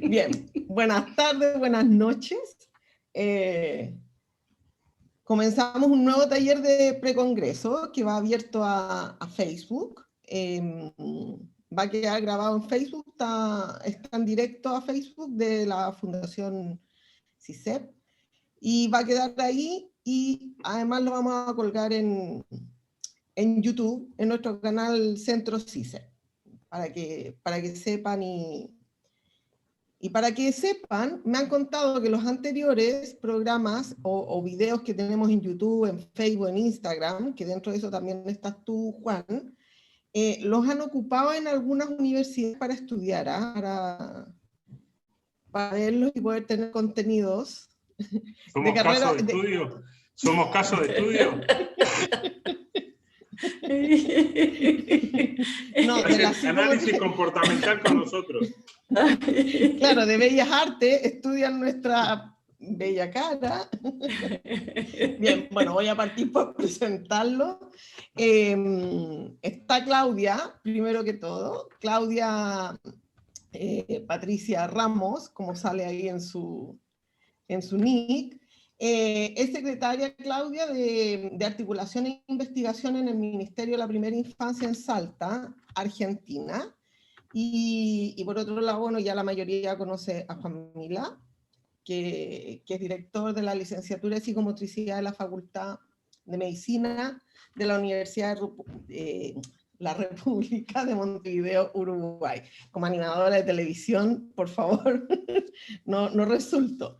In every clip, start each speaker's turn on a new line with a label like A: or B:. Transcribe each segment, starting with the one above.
A: Bien, buenas tardes, buenas noches. Comenzamos un nuevo taller de precongreso que va abierto a Facebook. Va a quedar grabado en Facebook, está en directo a Facebook de la Fundación CICEP y va a quedar ahí, y además lo vamos a colgar en YouTube, en nuestro canal Centro CICEP, para que sepan y para que sepan, me han contado que los anteriores programas o videos que tenemos en YouTube, en Facebook, en Instagram, que dentro de eso también estás tú, Juan, los han ocupado en algunas universidades para estudiar, para verlos y poder tener contenidos
B: ¿Somos
A: de carrera.
B: Caso de estudio? ¿Somos caso de estudio?
A: No, de la
B: análisis comportamental con nosotros.
A: Claro, de Bellas Artes, estudian nuestra bella cara. Bien, bueno, voy a partir por presentarlo. Está Claudia, primero que todo. Claudia Patricia Ramos, como sale ahí en su nick. Es secretaria, Claudia, de Articulación e Investigación en el Ministerio de la Primera Infancia en Salta, Argentina. Y por otro lado, bueno, ya la mayoría conoce a Juan Milá, que es director de la licenciatura de psicomotricidad de la Facultad de Medicina de la Universidad de la República de Montevideo, Uruguay. Como animadora de televisión, por favor, no resulto.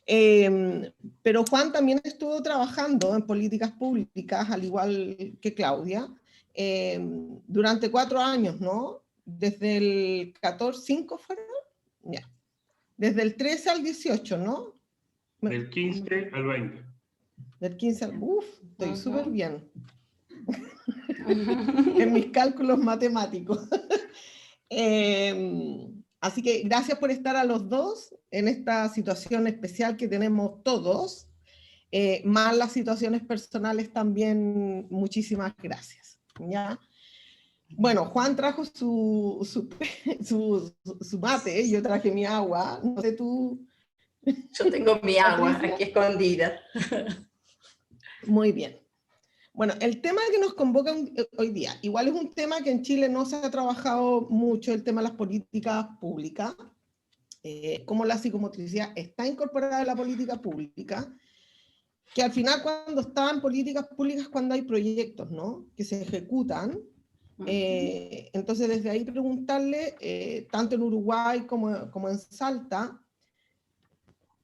A: Pero Juan también estuvo trabajando en políticas públicas, al igual que Claudia, durante 4 años, ¿no? Desde el 14, 5 fueron, ya. Desde el 13 al 18, ¿no?
B: Del 15 al 20.
A: Del 15 al... estoy súper bien. En mis cálculos matemáticos. Así que gracias por estar a los dos en esta situación especial que tenemos todos, más las situaciones personales también, muchísimas gracias. ¿Ya? Bueno, Juan trajo su mate, yo traje mi agua, no sé tú.
C: Yo tengo mi agua aquí escondida.
A: Muy bien. Bueno, el tema que nos convoca hoy día, igual es un tema que en Chile no se ha trabajado mucho, el tema de las políticas públicas, cómo la psicomotricidad está incorporada en la política pública, que al final cuando están políticas públicas, cuando hay proyectos, ¿no?, que se ejecutan. Entonces desde ahí preguntarle, tanto en Uruguay como en Salta,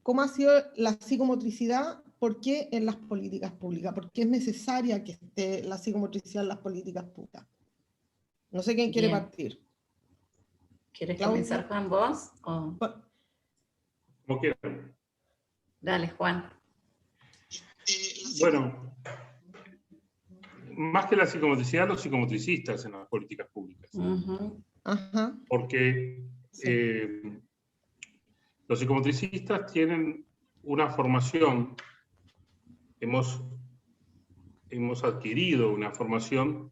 A: ¿cómo ha sido la psicomotricidad? ¿Por qué en las políticas públicas? ¿Por qué es necesaria que esté la psicomotricidad en las políticas públicas? No sé quién quiere partir.
C: ¿Quieres comenzar, Juan, vos? ¿O?
B: Como quieran.
C: Dale, Juan.
B: Bueno, más que la psicomotricidad, los psicomotricistas en las políticas públicas.
A: Ajá.
B: Porque los psicomotricistas tienen una formación, hemos adquirido una formación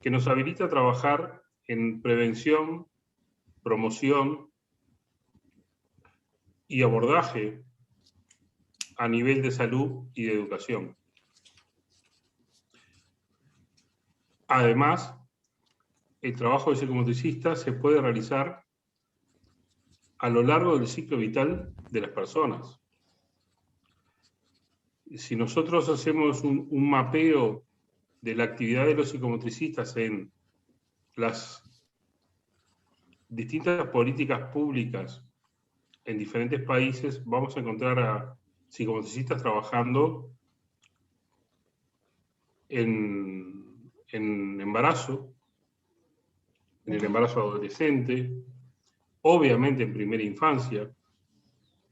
B: que nos habilita a trabajar en prevención, promoción y abordaje a nivel de salud y de educación. Además, el trabajo de psicomotricista se puede realizar a lo largo del ciclo vital de las personas. Si nosotros hacemos un mapeo de la actividad de los psicomotricistas en las distintas políticas públicas en diferentes países, vamos a encontrar a psicomotricistas trabajando en embarazo, en el embarazo adolescente, obviamente en primera infancia,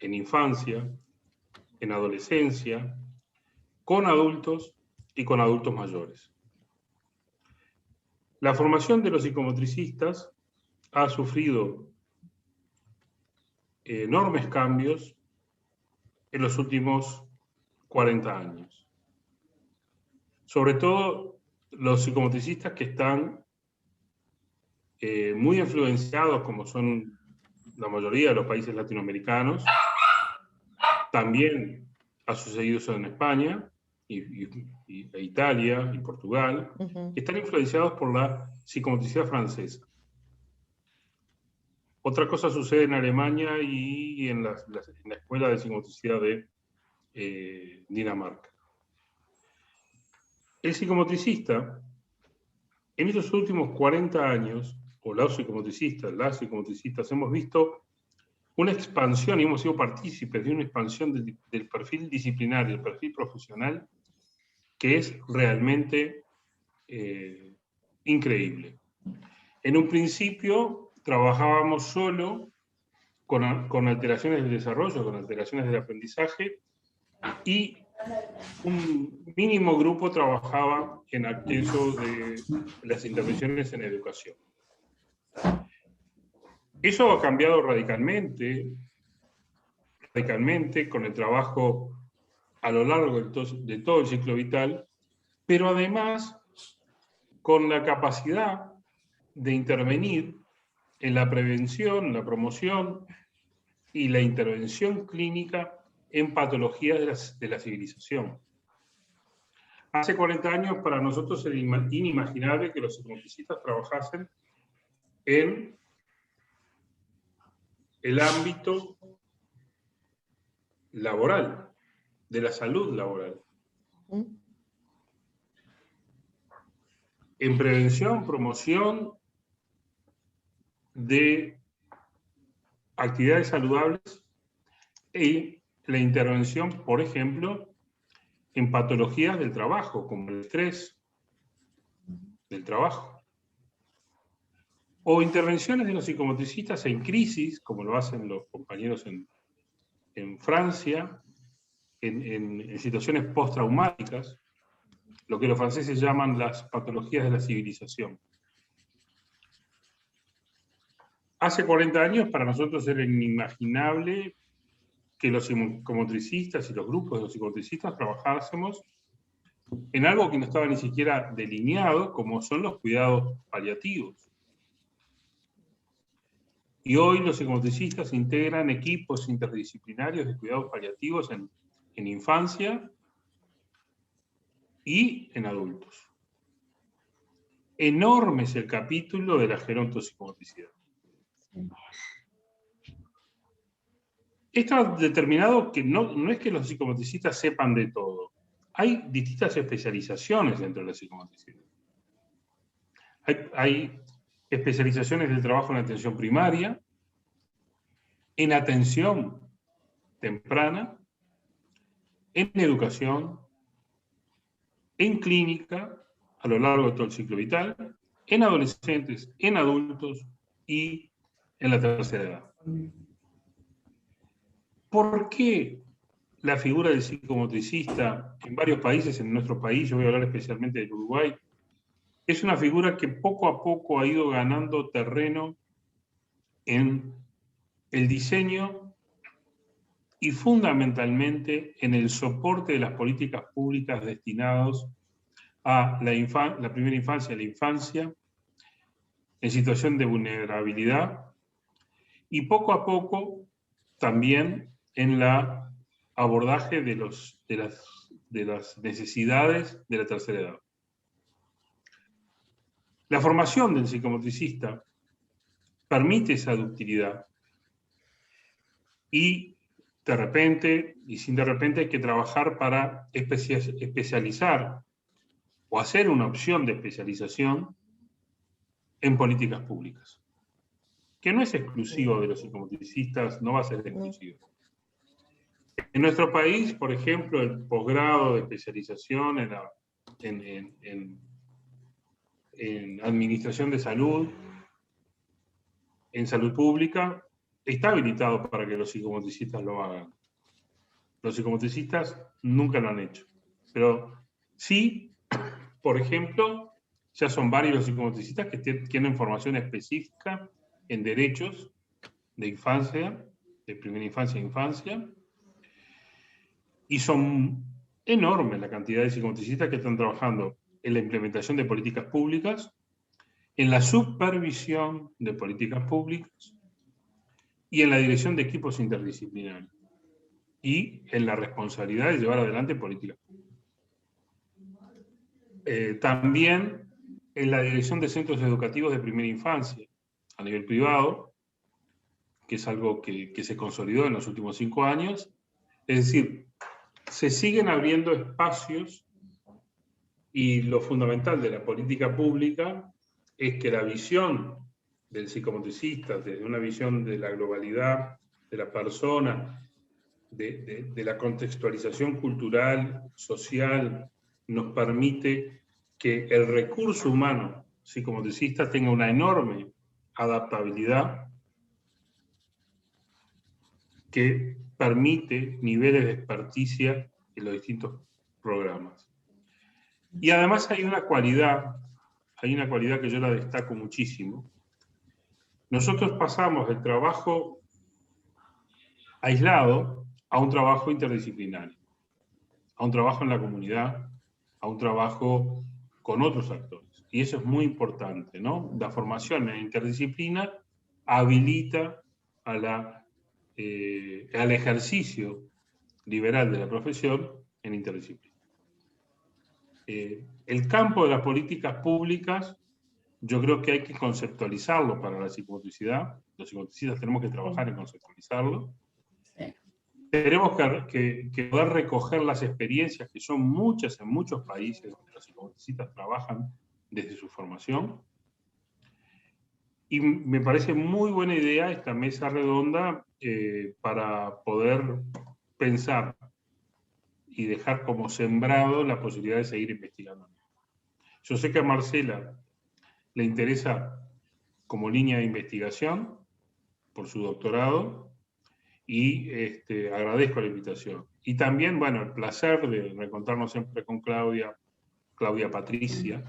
B: en adolescencia, con adultos y con adultos mayores. La formación de los psicomotricistas ha sufrido enormes cambios en los últimos 40 años. Sobre todo los psicomotricistas que están muy influenciados, como son la mayoría de los países latinoamericanos. También ha sucedido eso en España, e Italia, y Portugal, que están influenciados por la psicomotricidad francesa. Otra cosa sucede en Alemania y en la Escuela de Psicomotricidad de Dinamarca. El psicomotricista, en estos últimos 40 años, o las psicomotricistas, hemos visto una expansión, y hemos sido partícipes de una expansión del perfil disciplinario, del perfil profesional, que es realmente increíble. En un principio trabajábamos solo con alteraciones del desarrollo, con alteraciones del aprendizaje, y un mínimo grupo trabajaba en aquello de las intervenciones en educación. Eso ha cambiado radicalmente con el trabajo a lo largo de todo el ciclo vital, pero además con la capacidad de intervenir en la prevención, la promoción y la intervención clínica en patologías de la civilización. Hace 40 años para nosotros era inimaginable que los psicomotricistas trabajasen en el ámbito laboral, de la salud laboral. En prevención, promoción de actividades saludables y la intervención, por ejemplo, en patologías del trabajo, como el estrés del trabajo. O intervenciones de los psicomotricistas en crisis, como lo hacen los compañeros en Francia, en situaciones postraumáticas, lo que los franceses llaman las patologías de la civilización. Hace 40 años para nosotros era inimaginable que los psicomotricistas y los grupos de los psicomotricistas trabajásemos en algo que no estaba ni siquiera delineado, como son los cuidados paliativos. Y hoy los psicomotricistas integran equipos interdisciplinarios de cuidados paliativos en infancia y en adultos. Enorme es el capítulo de la gerontopsicomotricidad. Esto ha determinado que no es que los psicomotricistas sepan de todo. Hay distintas especializaciones dentro de la psicomotricidad. Hay especializaciones del trabajo en atención primaria, en atención temprana, en educación, en clínica, a lo largo de todo el ciclo vital, en adolescentes, en adultos y en la tercera edad. ¿Por qué la figura del psicomotricista en varios países, en nuestro país, yo voy a hablar especialmente del Uruguay, es una figura que poco a poco ha ido ganando terreno en el diseño y fundamentalmente en el soporte de las políticas públicas destinadas a la primera infancia, la infancia, en situación de vulnerabilidad, y poco a poco también en el abordaje de las necesidades de la tercera edad. La formación del psicomotricista permite esa ductilidad y de repente, y sin de repente, hay que trabajar para especializar o hacer una opción de especialización en políticas públicas, que no es exclusivo de los psicomotricistas, no va a ser exclusivo. En nuestro país, por ejemplo, el posgrado de especialización en administración de salud, en salud pública, está habilitado para que los psicomotricistas lo hagan. Los psicomotricistas nunca lo han hecho. Pero sí, por ejemplo, ya son varios los psicomotricistas que tienen formación específica en derechos de infancia, de primera infancia e infancia, y son enormes la cantidad de psicomotricistas que están trabajando en la implementación de políticas públicas, en la supervisión de políticas públicas, y en la dirección de equipos interdisciplinarios, y en la responsabilidad de llevar adelante políticas públicas. También en la dirección de centros educativos de primera infancia, a nivel privado, que es algo que se consolidó en los últimos 5 años. Es decir, se siguen abriendo espacios, y lo fundamental de la política pública es que la visión del psicomotricista, desde una visión de la globalidad de la persona, de la contextualización cultural, social, nos permite que el recurso humano psicomotricista tenga una enorme adaptabilidad que permite niveles de experticia en los distintos programas. Y además hay una cualidad que yo la destaco muchísimo. Nosotros pasamos del trabajo aislado a un trabajo interdisciplinario, a un trabajo en la comunidad, a un trabajo con otros actores. Y eso es muy importante, ¿no? La formación en interdisciplina habilita al ejercicio liberal de la profesión en interdisciplina. El campo de las políticas públicas, yo creo que hay que conceptualizarlo para la psicomotricidad. Los psicomotricistas tenemos que trabajar en conceptualizarlo. Sí. Tenemos que poder recoger las experiencias, que son muchas en muchos países donde los psicomotricistas trabajan desde su formación. Y me parece muy buena idea esta mesa redonda para poder pensar y dejar como sembrado la posibilidad de seguir investigando. Yo sé que a Marcela le interesa como línea de investigación por su doctorado, y agradezco la invitación. Y también, bueno, el placer de reencontrarnos siempre con Claudia Patricia.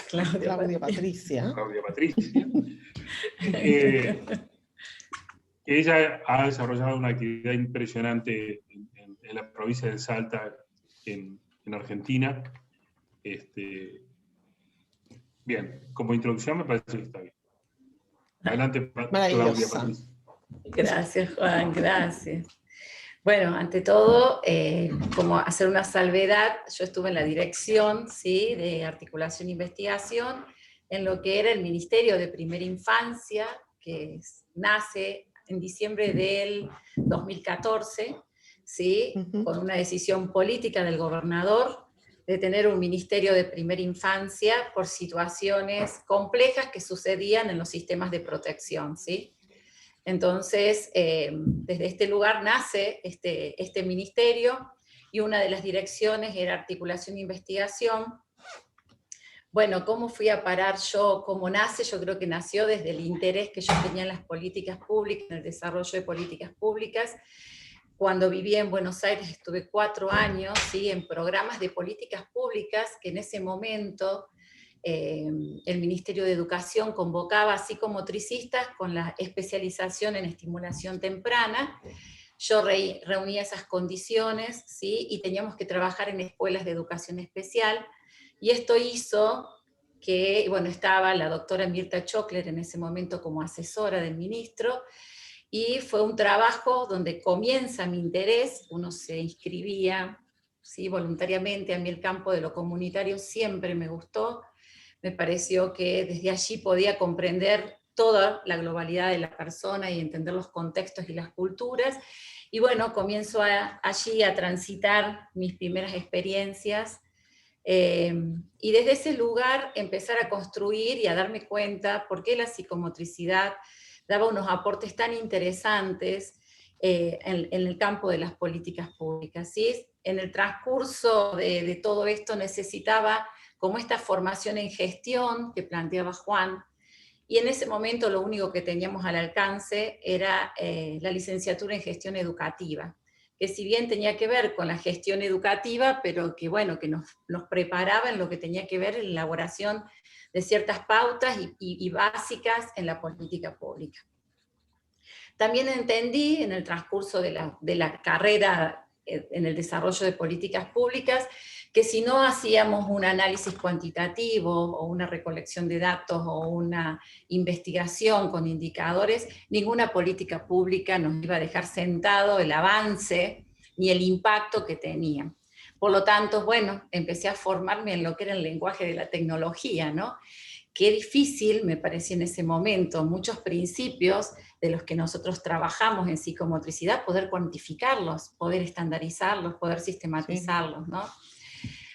A: Claudia Patricia.
B: Claudia Patricia. Ella ha desarrollado una actividad impresionante en la provincia de Salta, en Argentina. Bien, como introducción me parece que está bien. Adelante, Claudia Patricia.
C: Gracias, Juan, gracias. Bueno, ante todo, como hacer una salvedad, yo estuve en la dirección, ¿sí?, de articulación e investigación en lo que era el Ministerio de Primera Infancia, que nace en diciembre del 2014, ¿sí?, con una decisión política del gobernador de tener un Ministerio de Primera Infancia por situaciones complejas que sucedían en los sistemas de protección, ¿sí? Entonces, desde este lugar nace este ministerio, y una de las direcciones era articulación e investigación. Bueno, ¿cómo fui a parar yo? ¿Cómo nace? Yo creo que nació desde el interés que yo tenía en las políticas públicas, en el desarrollo de políticas públicas. Cuando viví en Buenos Aires estuve 4 años, ¿sí?, en programas de políticas públicas que en ese momento el Ministerio de Educación convocaba a psicomotricistas con la especialización en estimulación temprana. Yo reunía esas condiciones, ¿sí?, y teníamos que trabajar en escuelas de educación especial, y esto hizo que, bueno, estaba la doctora Mirta Chocler en ese momento como asesora del ministro, y fue un trabajo donde comienza mi interés. Uno se inscribía, ¿sí?, voluntariamente. A mí el campo de lo comunitario siempre me gustó. Me pareció que desde allí podía comprender toda la globalidad de la persona y entender los contextos y las culturas. Y bueno, comienzo allí a transitar mis primeras experiencias, y desde ese lugar empezar a construir y a darme cuenta por qué la psicomotricidad daba unos aportes tan interesantes en el campo de las políticas públicas, ¿sí? En el transcurso de todo esto necesitaba como esta formación en gestión que planteaba Juan, y en ese momento lo único que teníamos al alcance era la licenciatura en gestión educativa, que si bien tenía que ver con la gestión educativa, pero que, bueno, que nos preparaba en lo que tenía que ver en la elaboración de ciertas pautas y básicas en la política pública. También entendí en el transcurso de la carrera en el desarrollo de políticas públicas que si no hacíamos un análisis cuantitativo o una recolección de datos o una investigación con indicadores, ninguna política pública nos iba a dejar sentado el avance ni el impacto que tenía. Por lo tanto, bueno, empecé a formarme en lo que era el lenguaje de la tecnología, ¿no? Qué difícil me parecía en ese momento, muchos principios de los que nosotros trabajamos en psicomotricidad, poder cuantificarlos, poder estandarizarlos, poder sistematizarlos, ¿no?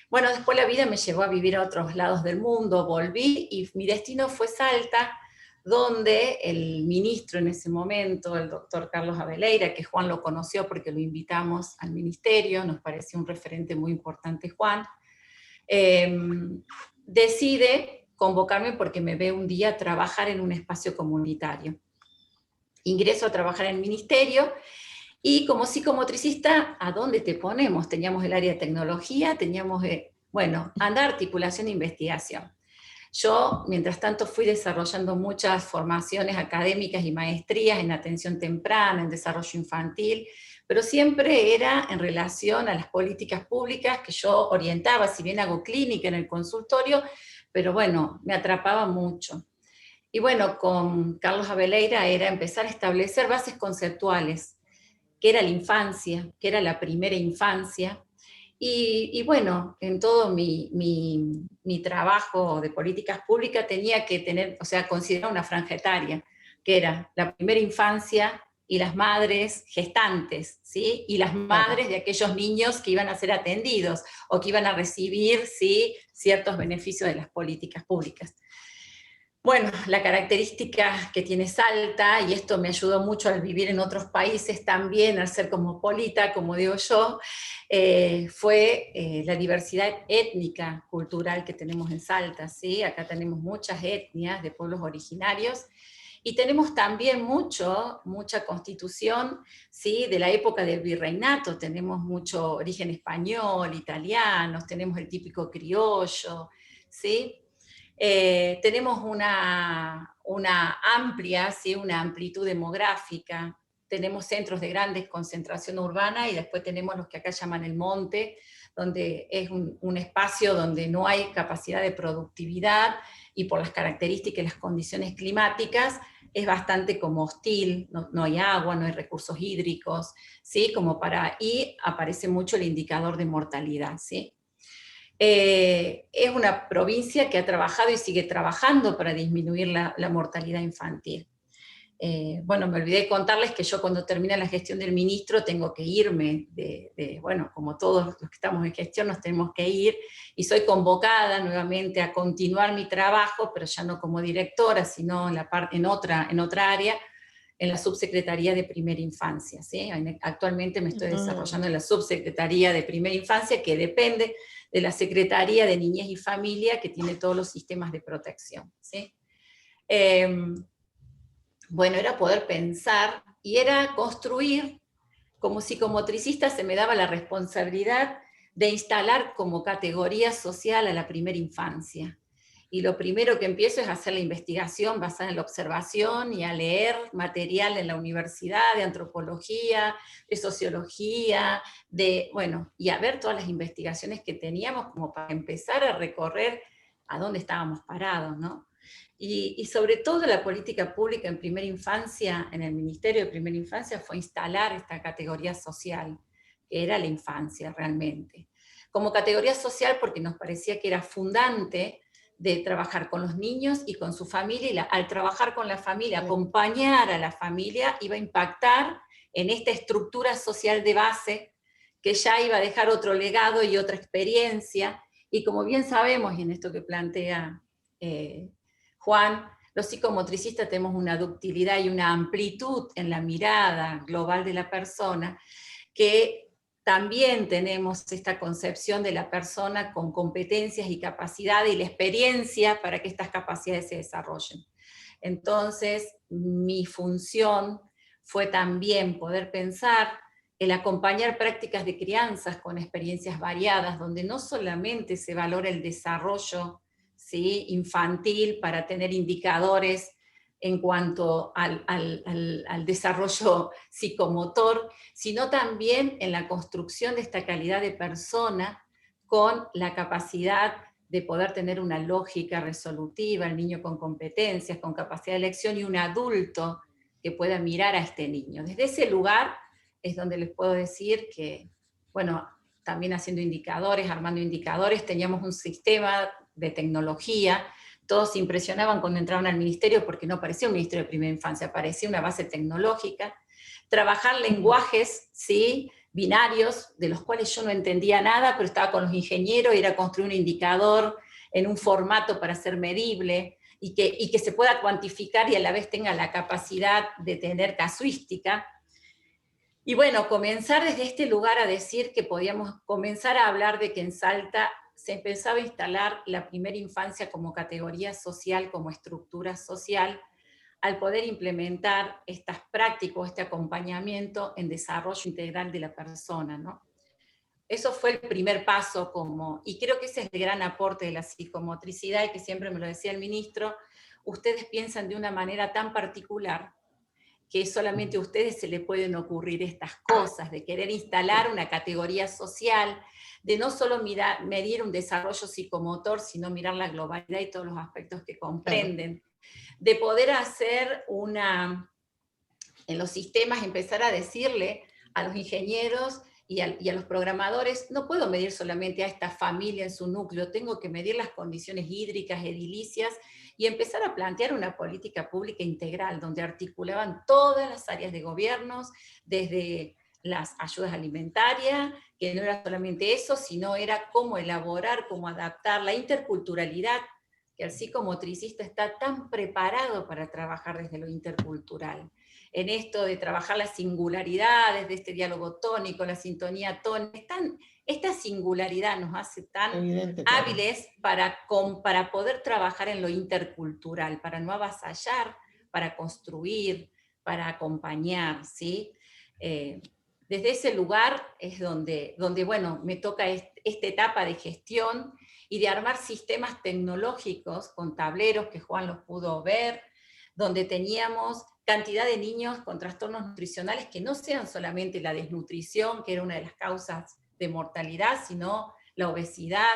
C: Bueno, después la vida me llevó a vivir a otros lados del mundo, volví y mi destino fue Salta, donde el ministro en ese momento, el doctor Carlos Abeleira, que Juan lo conoció porque lo invitamos al ministerio, nos pareció un referente muy importante Juan, decide convocarme porque me ve un día trabajar en un espacio comunitario. Ingreso a trabajar en el ministerio y como psicomotricista, ¿a dónde te ponemos? Teníamos el área de tecnología, teníamos, bueno, andar, articulación e investigación. Yo, mientras tanto, fui desarrollando muchas formaciones académicas y maestrías en atención temprana, en desarrollo infantil, pero siempre era en relación a las políticas públicas que yo orientaba, si bien hago clínica en el consultorio, pero bueno, me atrapaba mucho. Y bueno, con Carlos Abeleira era empezar a establecer bases conceptuales, qué era la infancia, qué era la primera infancia, y bueno, en todo mi trabajo de políticas públicas tenía que tener, o sea, considerar una franja etaria, que era la primera infancia y las madres gestantes, ¿sí? Y las madres de aquellos niños que iban a ser atendidos o que iban a recibir, ¿sí?, ciertos beneficios de las políticas públicas. Bueno, la característica que tiene Salta, y esto me ayudó mucho al vivir en otros países también, al ser cosmopolita, como digo yo, fue la diversidad étnica, cultural que tenemos en Salta, ¿sí? Acá tenemos muchas etnias de pueblos originarios, y tenemos también mucha constitución, ¿sí?, de la época del virreinato, tenemos mucho origen español, italiano, tenemos el típico criollo, ¿sí? Tenemos una amplia, ¿sí?, una amplitud demográfica, tenemos centros de grande concentración urbana y después tenemos los que acá llaman el monte, donde es un espacio donde no hay capacidad de productividad y por las características y las condiciones climáticas es bastante como hostil, no hay agua, no hay recursos hídricos, ¿sí?, y aparece mucho el indicador de mortalidad, ¿sí? Es una provincia que ha trabajado y sigue trabajando para disminuir la mortalidad infantil. Bueno, me olvidé de contarles que yo cuando termina la gestión del ministro tengo que irme, bueno, como todos los que estamos en gestión nos tenemos que ir, y soy convocada nuevamente a continuar mi trabajo, pero ya no como directora, sino en otra área, en la Subsecretaría de Primera Infancia, ¿sí? Actualmente me estoy desarrollando en la Subsecretaría de Primera Infancia, que depende de la Secretaría de Niñez y Familia, que tiene todos los sistemas de protección, ¿sí? Bueno, era poder pensar y era construir, como psicomotricista se me daba la responsabilidad de instalar como categoría social a la primera infancia. Y lo primero que empiezo es hacer la investigación basada en la observación y a leer material en la universidad de antropología, de sociología, bueno, y a ver todas las investigaciones que teníamos como para empezar a recorrer a dónde estábamos parados, ¿no? Y sobre todo la política pública en primera infancia, en el Ministerio de Primera Infancia, fue instalar esta categoría social, que era la infancia realmente. Como categoría social porque nos parecía que era fundante de trabajar con los niños y con su familia, y al trabajar con la familia, acompañar a la familia, iba a impactar en esta estructura social de base que ya iba a dejar otro legado y otra experiencia, y como bien sabemos, y en esto que plantea Juan, los psicomotricistas tenemos una ductilidad y una amplitud en la mirada global de la persona, que también tenemos esta concepción de la persona con competencias y capacidades y la experiencia para que estas capacidades se desarrollen. Entonces, mi función fue también poder pensar el acompañar prácticas de crianzas con experiencias variadas, donde no solamente se valora el desarrollo, ¿sí?, infantil para tener indicadores en cuanto al desarrollo psicomotor, sino también en la construcción de esta calidad de persona con la capacidad de poder tener una lógica resolutiva, el niño con competencias, con capacidad de elección, y un adulto que pueda mirar a este niño. Desde ese lugar es donde les puedo decir que, bueno, también haciendo indicadores, armando indicadores, teníamos un sistema de tecnología. Todos se impresionaban cuando entraban al ministerio porque no parecía un ministerio de primera infancia, parecía una base tecnológica. Trabajar lenguajes, ¿sí?, binarios, de los cuales yo no entendía nada, pero estaba con los ingenieros, y era construir un indicador en un formato para ser medible, y que se pueda cuantificar y a la vez tenga la capacidad de tener casuística. Y bueno, comenzar desde este lugar a decir que podíamos comenzar a hablar de que en Salta se empezaba a instalar la primera infancia como categoría social, como estructura social, al poder implementar estas prácticas, este acompañamiento en desarrollo integral de la persona, ¿no? Eso fue el primer paso, y creo que ese es el gran aporte de la psicomotricidad, y que siempre me lo decía el ministro: ustedes piensan de una manera tan particular que solamente a ustedes se les pueden ocurrir estas cosas, de querer instalar una categoría social, de no solo medir un desarrollo psicomotor, sino mirar la globalidad y todos los aspectos que comprenden, de poder hacer en los sistemas, empezar a decirle a los ingenieros y a los programadores: no puedo medir solamente a esta familia en su núcleo, tengo que medir las condiciones hídricas, edilicias, y empezar a plantear una política pública integral, donde articulaban todas las áreas de gobiernos, desde las ayudas alimentarias, que no era solamente eso, sino era cómo elaborar, cómo adaptar la interculturalidad, que el psicomotricista está tan preparado para trabajar desde lo intercultural, en esto de trabajar las singularidades, de este diálogo tónico, la sintonía tónica. Esta singularidad nos hace tan hábiles para poder trabajar en lo intercultural, para no avasallar, para construir, para acompañar, ¿sí? Desde ese lugar es donde bueno, me toca esta etapa de gestión y de armar sistemas tecnológicos con tableros, que Juan los pudo ver, donde teníamos cantidad de niños con trastornos nutricionales que no sean solamente la desnutrición, que era una de las causas de mortalidad, sino la obesidad.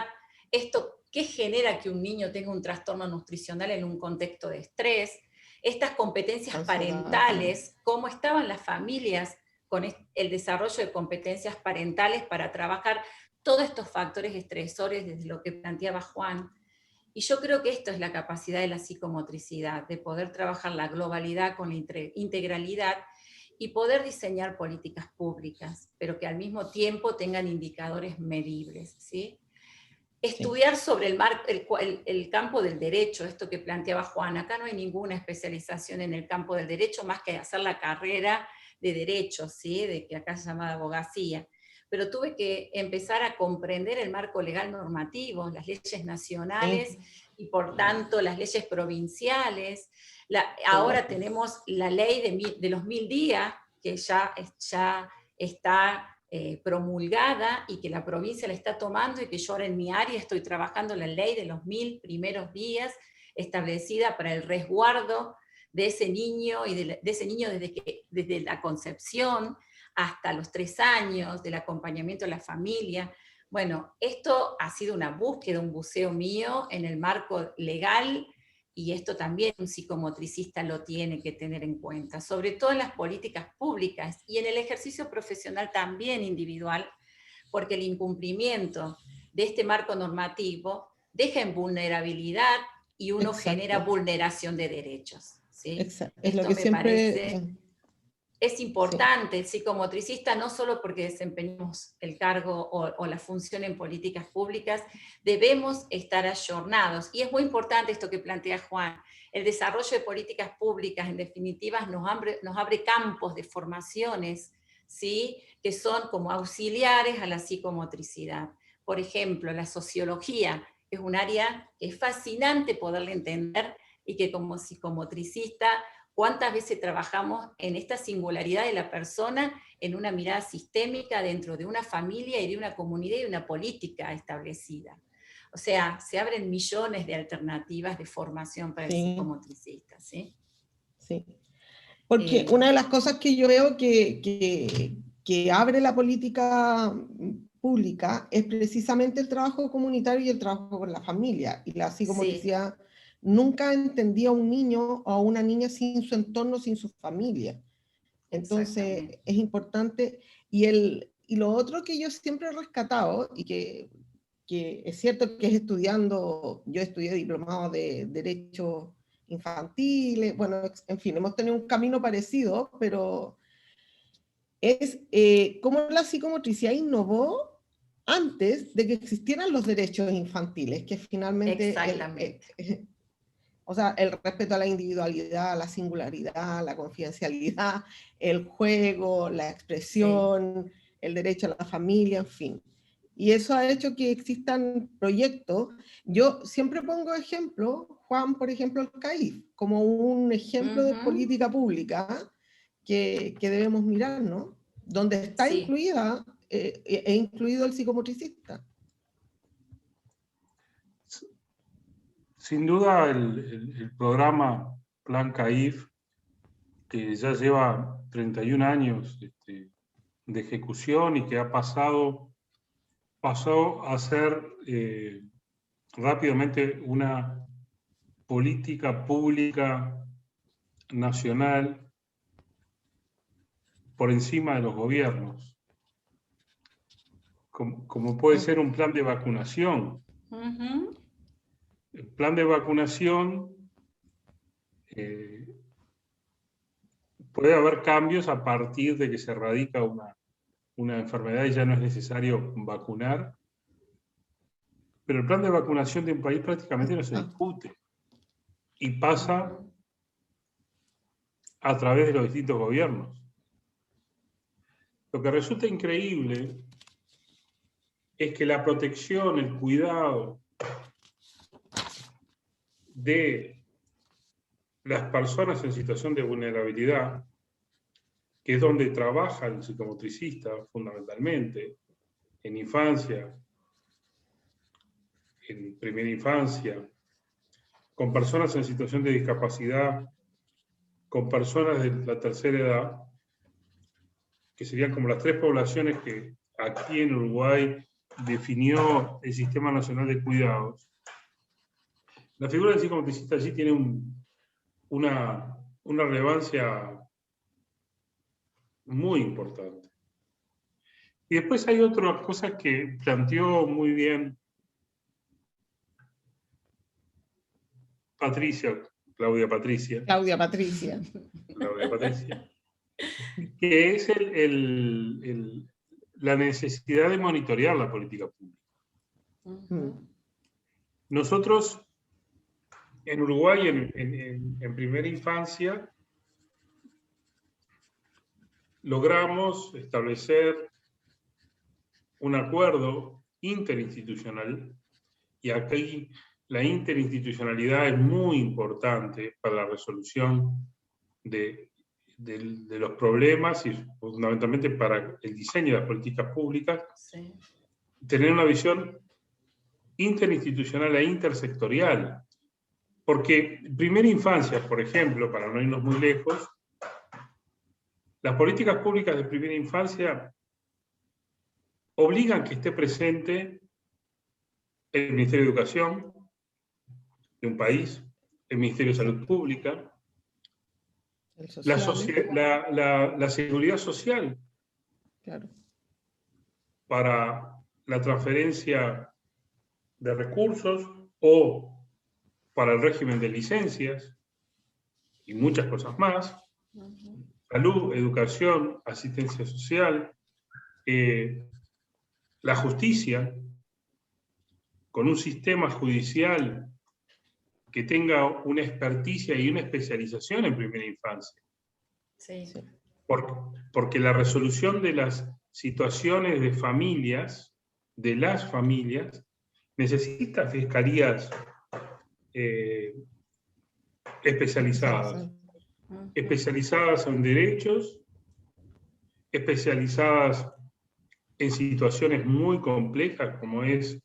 C: Esto, ¿qué genera que un niño tenga un trastorno nutricional en un contexto de estrés? Estas competencias parentales, cómo estaban las familias con el desarrollo de competencias parentales para trabajar todos estos factores estresores, desde lo que planteaba Juan. Y yo creo que esto es la capacidad de la psicomotricidad, de poder trabajar la globalidad con la integralidad y poder diseñar políticas públicas, pero que al mismo tiempo tengan indicadores medibles, ¿sí? Estudiar sobre el campo del derecho, esto que planteaba Juan. Acá no hay ninguna especialización en el campo del derecho, más que hacer la carrera de derecho, ¿sí?, de que acá se llama abogacía. Pero tuve que empezar a comprender el marco legal normativo, las leyes nacionales y por tanto las leyes provinciales. Ahora tenemos la ley de los 1000 días, que ya está promulgada y que la provincia la está tomando, y que yo ahora en mi área estoy trabajando la ley de los 1000 primeros días, establecida para el resguardo de ese niño, y de ese niño desde la concepción hasta los 3 años, del acompañamiento de la familia. Bueno, esto ha sido una búsqueda, un buceo mío en el marco legal, y esto también un psicomotricista lo tiene que tener en cuenta, sobre todo en las políticas públicas y en el ejercicio profesional también individual, porque el incumplimiento de este marco normativo deja en vulnerabilidad y uno genera vulneración de derechos, ¿sí?
A: Exacto.
C: Es lo que siempre es importante, el psicomotricista, no solo porque desempeñamos el cargo o la función en políticas públicas, debemos estar ayornados. Y es muy importante esto que plantea Juan. El desarrollo de políticas públicas, en definitiva, nos abre campos de formaciones, ¿sí?, que son como auxiliares a la psicomotricidad. Por ejemplo, la sociología es un área que es fascinante poderla entender, y que como psicomotricista, ¿cuántas veces trabajamos en esta singularidad de la persona en una mirada sistémica dentro de una familia y de una comunidad y de una política establecida? O sea, se abren millones de alternativas de formación para el psicomotricista, ¿sí?
A: Sí. Porque una de las cosas que yo veo que abre la política pública es precisamente el trabajo comunitario y el trabajo con la familia. Y la psicomotricidad nunca entendía a un niño o a una niña sin su entorno, sin su familia. Entonces es importante. Y lo otro que yo siempre he rescatado, y que es cierto que es yo estudié diplomado de Derechos Infantiles, bueno, en fin, hemos tenido un camino parecido, pero es cómo la psicomotricidad innovó antes de que existieran los derechos infantiles, que finalmente o sea, el respeto a la individualidad, a la singularidad, la confidencialidad, el juego, la expresión, el derecho a la familia, en fin. Y eso ha hecho que existan proyectos. Yo siempre pongo ejemplo, Juan, por ejemplo, el CAIF, como un ejemplo de política pública que debemos mirar, ¿no? Donde está incluido el psicomotricista.
B: Sin duda el programa Plan CAIF, que ya lleva 31 años de ejecución y que pasó a ser rápidamente una política pública nacional por encima de los gobiernos, como puede ser un plan de vacunación. El plan de vacunación puede haber cambios a partir de que se erradica una enfermedad y ya no es necesario vacunar, pero el plan de vacunación de un país prácticamente no se discute y pasa a través de los distintos gobiernos. Lo que resulta increíble es que la protección, el cuidado de las personas en situación de vulnerabilidad, que es donde trabaja el psicomotricista fundamentalmente, en infancia, en primera infancia, con personas en situación de discapacidad, con personas de la tercera edad, que serían como las tres poblaciones que aquí en Uruguay definió el Sistema Nacional de Cuidados. La figura del psicomotricista allí tiene una relevancia muy importante. Y después hay otra cosa que planteó muy bien Claudia Patricia, que es la necesidad de monitorear la política pública. Nosotros en Uruguay, en primera infancia, logramos establecer un acuerdo interinstitucional, y aquí la interinstitucionalidad es muy importante para la resolución de los problemas y fundamentalmente para el diseño de las políticas públicas, tener una visión interinstitucional e intersectorial. Porque en primera infancia, por ejemplo, para no irnos muy lejos, las políticas públicas de primera infancia obligan que esté presente el Ministerio de Educación de un país, el Ministerio de Salud Pública, la seguridad social,
A: claro,
B: para la transferencia de recursos o para el régimen de licencias y muchas cosas más, salud, educación, asistencia social, la justicia, con un sistema judicial que tenga una experticia y una especialización en primera infancia.
C: Sí.
B: Porque la resolución de las situaciones de las familias, necesita fiscalías especializadas en derechos, especializadas en situaciones muy complejas como es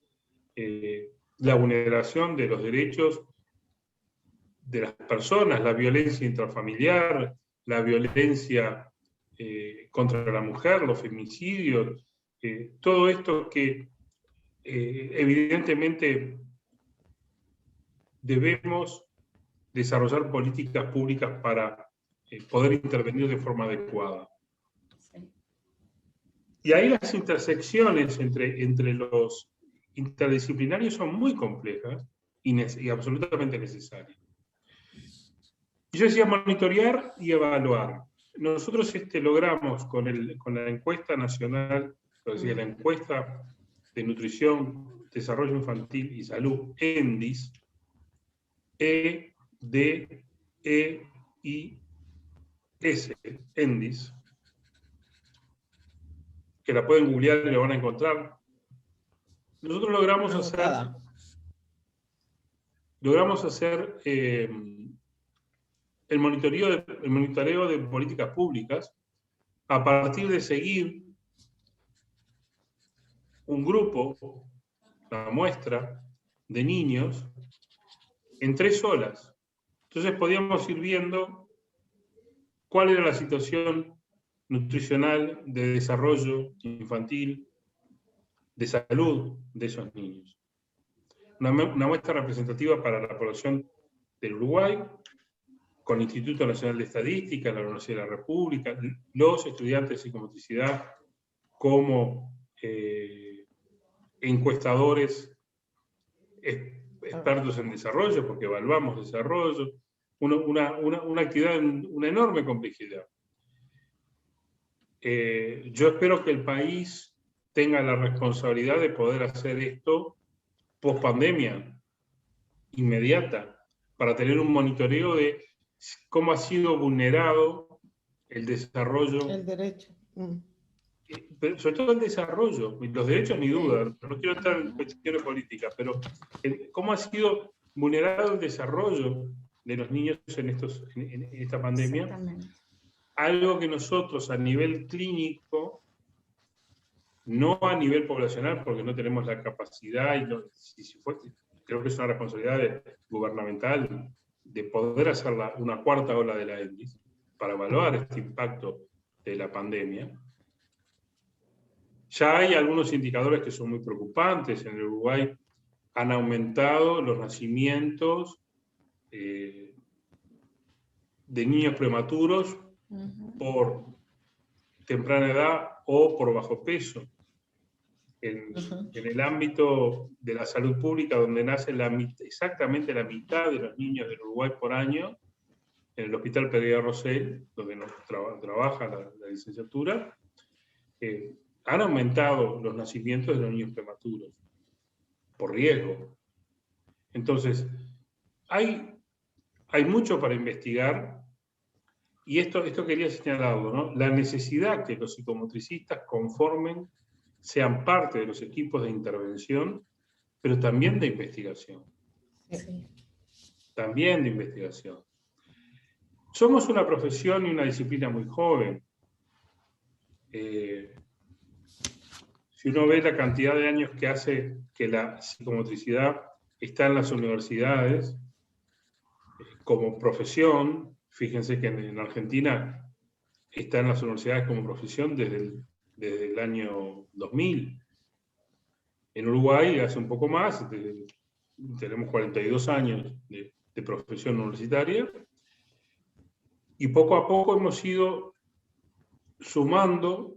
B: la vulneración de los derechos de las personas, la violencia intrafamiliar, la violencia contra la mujer, los femicidios, todo esto que evidentemente debemos desarrollar políticas públicas para poder intervenir de forma adecuada.
C: Sí.
B: Y ahí las intersecciones entre los interdisciplinarios son muy complejas y absolutamente necesarias. Y yo decía monitorear y evaluar. Nosotros logramos con la encuesta nacional, lo decía, la encuesta de nutrición, desarrollo infantil y salud, ENDIS, E-D-E-I-S, ENDIS, que la pueden googlear y la van a encontrar. Nosotros logramos hacer el monitoreo de políticas públicas a partir de seguir un grupo, una muestra de niños en 3 olas. Entonces podíamos ir viendo cuál era la situación nutricional, de desarrollo infantil, de salud de esos niños. Una muestra representativa para la población del Uruguay, con el Instituto Nacional de Estadística, la Universidad de la República, los estudiantes de psicomotricidad como encuestadores expertos en desarrollo, porque evaluamos desarrollo, una actividad de una enorme complejidad. Yo espero que el país tenga la responsabilidad de poder hacer esto post pandemia, inmediata, para tener un monitoreo de cómo ha sido vulnerado el desarrollo.
A: El derecho.
B: Pero sobre todo el desarrollo, los derechos ni duda, no quiero entrar en cuestiones políticas, pero cómo ha sido vulnerado el desarrollo de los niños en esta pandemia. Algo que nosotros a nivel clínico, no a nivel poblacional, porque no tenemos la capacidad, y creo que es una responsabilidad gubernamental de poder hacer una 4ª ola de la ENDIS para evaluar este impacto de la pandemia. Ya hay algunos indicadores que son muy preocupantes. En el Uruguay han aumentado los nacimientos de niños prematuros por temprana edad o por bajo peso. En el ámbito de la salud pública, donde nace exactamente la mitad de los niños del Uruguay por año, en el Hospital Pereira Rosell, donde trabaja la licenciatura, han aumentado los nacimientos de los niños prematuros, por riesgo. Entonces, hay mucho para investigar, y esto quería señalarlo, ¿no? La necesidad que los psicomotricistas sean parte de los equipos de intervención, pero también de investigación.
C: Sí.
B: También de investigación. Somos una profesión y una disciplina muy joven. Si uno ve la cantidad de años que hace que la psicomotricidad está en las universidades como profesión, fíjense que en Argentina está en las universidades como profesión desde el año 2000. En Uruguay hace un poco más, tenemos 42 años de profesión universitaria, y poco a poco hemos ido sumando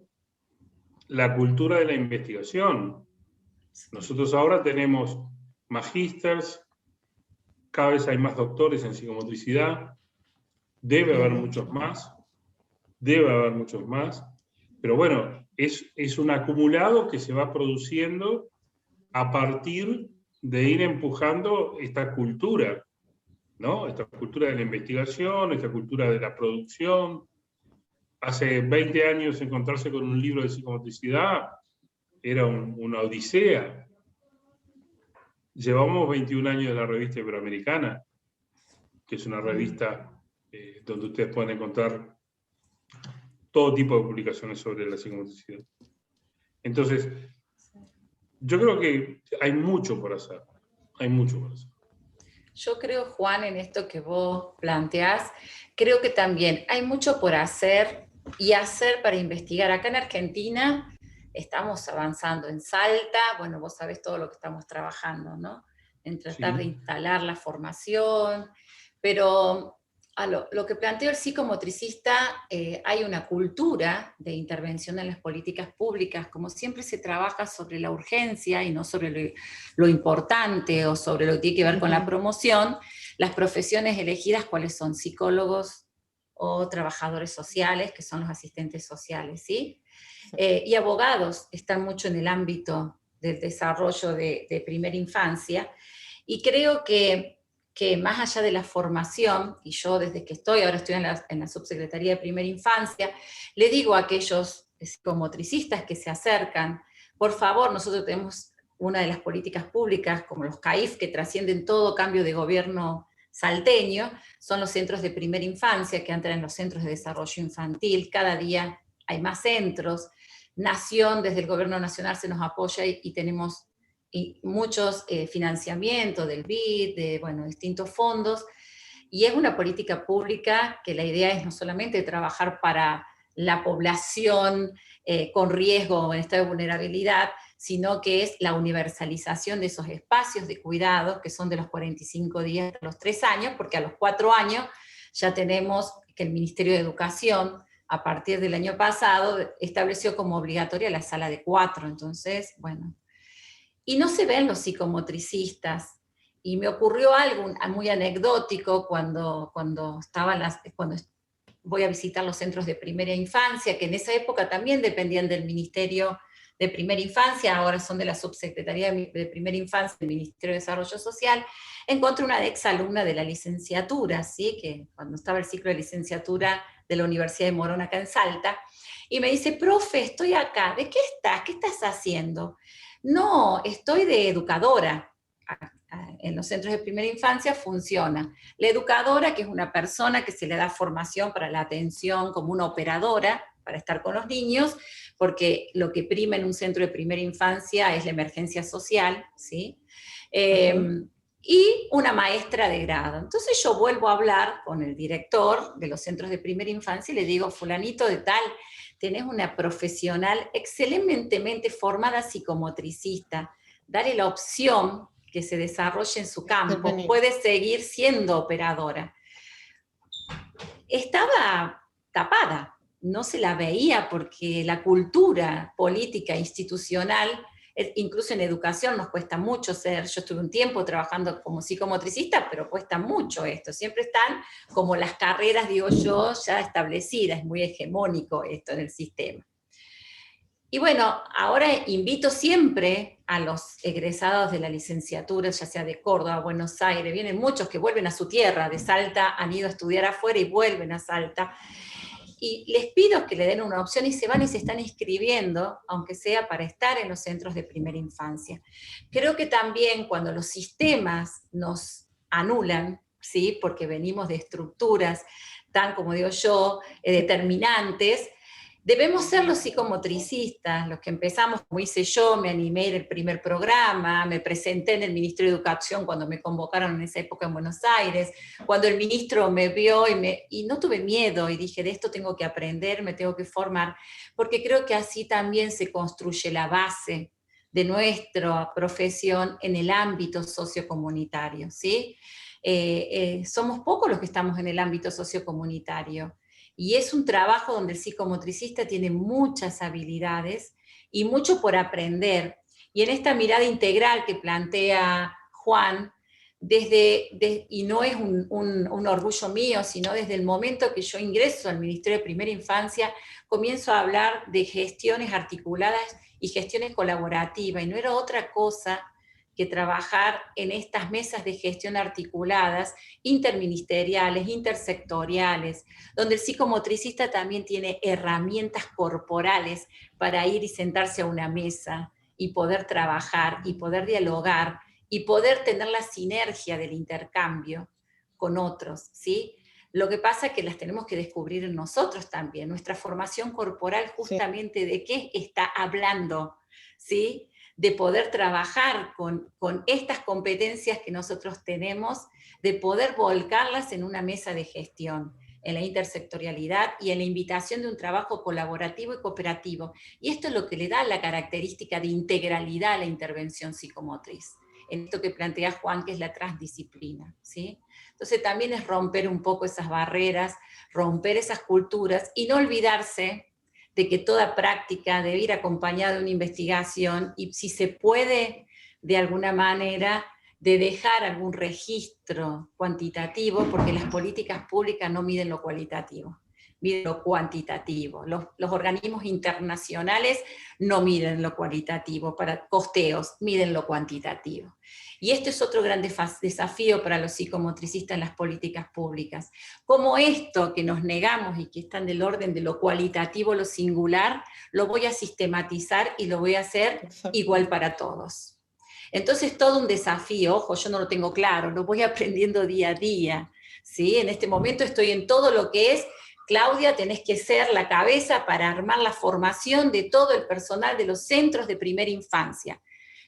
B: la cultura de la investigación. Nosotros ahora tenemos magísters, cada vez hay más doctores en psicomotricidad, debe haber muchos más, pero bueno, es un acumulado que se va produciendo a partir de ir empujando esta cultura, ¿no? Esta cultura de la investigación, esta cultura de la producción. Hace 20 años encontrarse con un libro de psicomotricidad era una odisea. Llevamos 21 años de la revista Iberoamericana, que es una revista donde ustedes pueden encontrar todo tipo de publicaciones sobre la psicomotricidad. Entonces, yo creo que hay mucho por hacer.
C: Yo creo, Juan, en esto que vos planteás, creo que también hay mucho por hacer y hacer para investigar. Acá en Argentina estamos avanzando. En Salta, bueno, vos sabés todo lo que estamos trabajando, ¿no? En tratar de instalar la formación, pero lo que planteó el psicomotricista, hay una cultura de intervención en las políticas públicas, como siempre se trabaja sobre la urgencia y no sobre lo importante o sobre lo que tiene que ver con la promoción. Las profesiones elegidas, ¿cuáles son? Psicólogos o trabajadores sociales, que son los asistentes sociales, ¿sí? Y abogados están mucho en el ámbito del desarrollo de primera infancia, y creo que más allá de la formación, y yo desde que ahora estoy en la Subsecretaría de Primera Infancia, le digo a aquellos psicomotricistas que se acercan, por favor, nosotros tenemos una de las políticas públicas, como los CAIF, que trascienden todo cambio de gobierno salteño, son los centros de primera infancia, que entran en los centros de desarrollo infantil. Cada día hay más centros. Nación, desde el gobierno nacional se nos apoya y tenemos muchos financiamientos del BID, de distintos fondos, y es una política pública que la idea es no solamente trabajar para la población con riesgo o en estado de vulnerabilidad, sino que es la universalización de esos espacios de cuidado, que son de los 45 días a los 3 años, porque a los 4 años ya tenemos que el Ministerio de Educación, a partir del año pasado, estableció como obligatoria la sala de 4, entonces, bueno. Y no se ven los psicomotricistas, y me ocurrió algo muy anecdótico cuando voy a visitar los centros de primera infancia, que en esa época también dependían del Ministerio de Primera Infancia, ahora son de la Subsecretaría de Primera Infancia del Ministerio de Desarrollo Social. Encontré una exalumna de la licenciatura, ¿sí? Que cuando estaba el ciclo de licenciatura de la Universidad de Morón, acá en Salta, y me dice: profe, estoy acá, ¿de qué estás? ¿Qué estás haciendo? No, estoy de educadora. En los centros de primera infancia funciona la educadora, que es una persona que se le da formación para la atención como una operadora, para estar con los niños, porque lo que prima en un centro de primera infancia es la emergencia social, ¿sí? Y una maestra de grado. Entonces yo vuelvo a hablar con el director de los centros de primera infancia y le digo: fulanito de tal, tenés una profesional excelentemente formada psicomotricista, dale la opción que se desarrolle en su campo, puede seguir siendo operadora. Estaba tapada, no se la veía, porque la cultura política institucional, incluso en educación nos cuesta mucho ser. Yo estuve un tiempo trabajando como psicomotricista, pero cuesta mucho esto, siempre están como las carreras, digo yo, ya establecidas, es muy hegemónico esto en el sistema. Y bueno, ahora invito siempre a los egresados de la licenciatura, ya sea de Córdoba, Buenos Aires, vienen muchos que vuelven a su tierra, de Salta han ido a estudiar afuera y vuelven a Salta, y les pido que le den una opción y se van y se están inscribiendo, aunque sea para estar en los centros de primera infancia. Creo que también cuando los sistemas nos anulan, ¿sí? Porque venimos de estructuras tan, como digo yo, determinantes, debemos ser los psicomotricistas, los que empezamos, como hice yo, me animé en el primer programa, me presenté en el Ministerio de Educación cuando me convocaron en esa época en Buenos Aires, cuando el ministro me vio y no tuve miedo, y dije: de esto tengo que aprender, me tengo que formar, porque creo que así también se construye la base de nuestra profesión en el ámbito sociocomunitario, ¿sí? Somos pocos los que estamos en el ámbito sociocomunitario, y es un trabajo donde el psicomotricista tiene muchas habilidades y mucho por aprender. Y en esta mirada integral que plantea Juan, y no es un orgullo mío, sino desde el momento que yo ingreso al Ministerio de Primera Infancia, comienzo a hablar de gestiones articuladas y gestiones colaborativas, y no era otra cosa que trabajar en estas mesas de gestión articuladas, interministeriales, intersectoriales, donde el psicomotricista también tiene herramientas corporales para ir y sentarse a una mesa y poder trabajar y poder dialogar y poder tener la sinergia del intercambio con otros, ¿sí? Lo que pasa es que las tenemos que descubrir en nosotros también, nuestra formación corporal justamente, sí, de qué está hablando, ¿sí? De poder trabajar con estas competencias que nosotros tenemos, de poder volcarlas en una mesa de gestión. en la intersectorialidad y en la invitación de un trabajo colaborativo y cooperativo. Y esto es lo que le da la característica de integralidad a la intervención psicomotriz, en esto que plantea Juan, que es la transdisciplina, ¿sí? Entonces también es romper un poco esas barreras, romper esas culturas, y no olvidarse de que toda práctica debe ir acompañada de una investigación, y si se puede, de alguna manera, de dejar algún registro cuantitativo, porque las políticas públicas no miden lo cualitativo, miden lo cuantitativo. Los organismos internacionales no miden lo cualitativo, para costeos, miden lo cuantitativo. Y esto es otro gran desafío para los psicomotricistas en las políticas públicas. Como esto que nos negamos y que está en el orden de lo cualitativo, lo singular, lo voy a sistematizar y lo voy a hacer igual para todos. Entonces, todo un desafío, ojo, yo no lo tengo claro, lo voy aprendiendo día a día, ¿sí? En este momento estoy en todo lo que es, Claudia, tenés que ser la cabeza para armar la formación de todo el personal de los centros de primera infancia.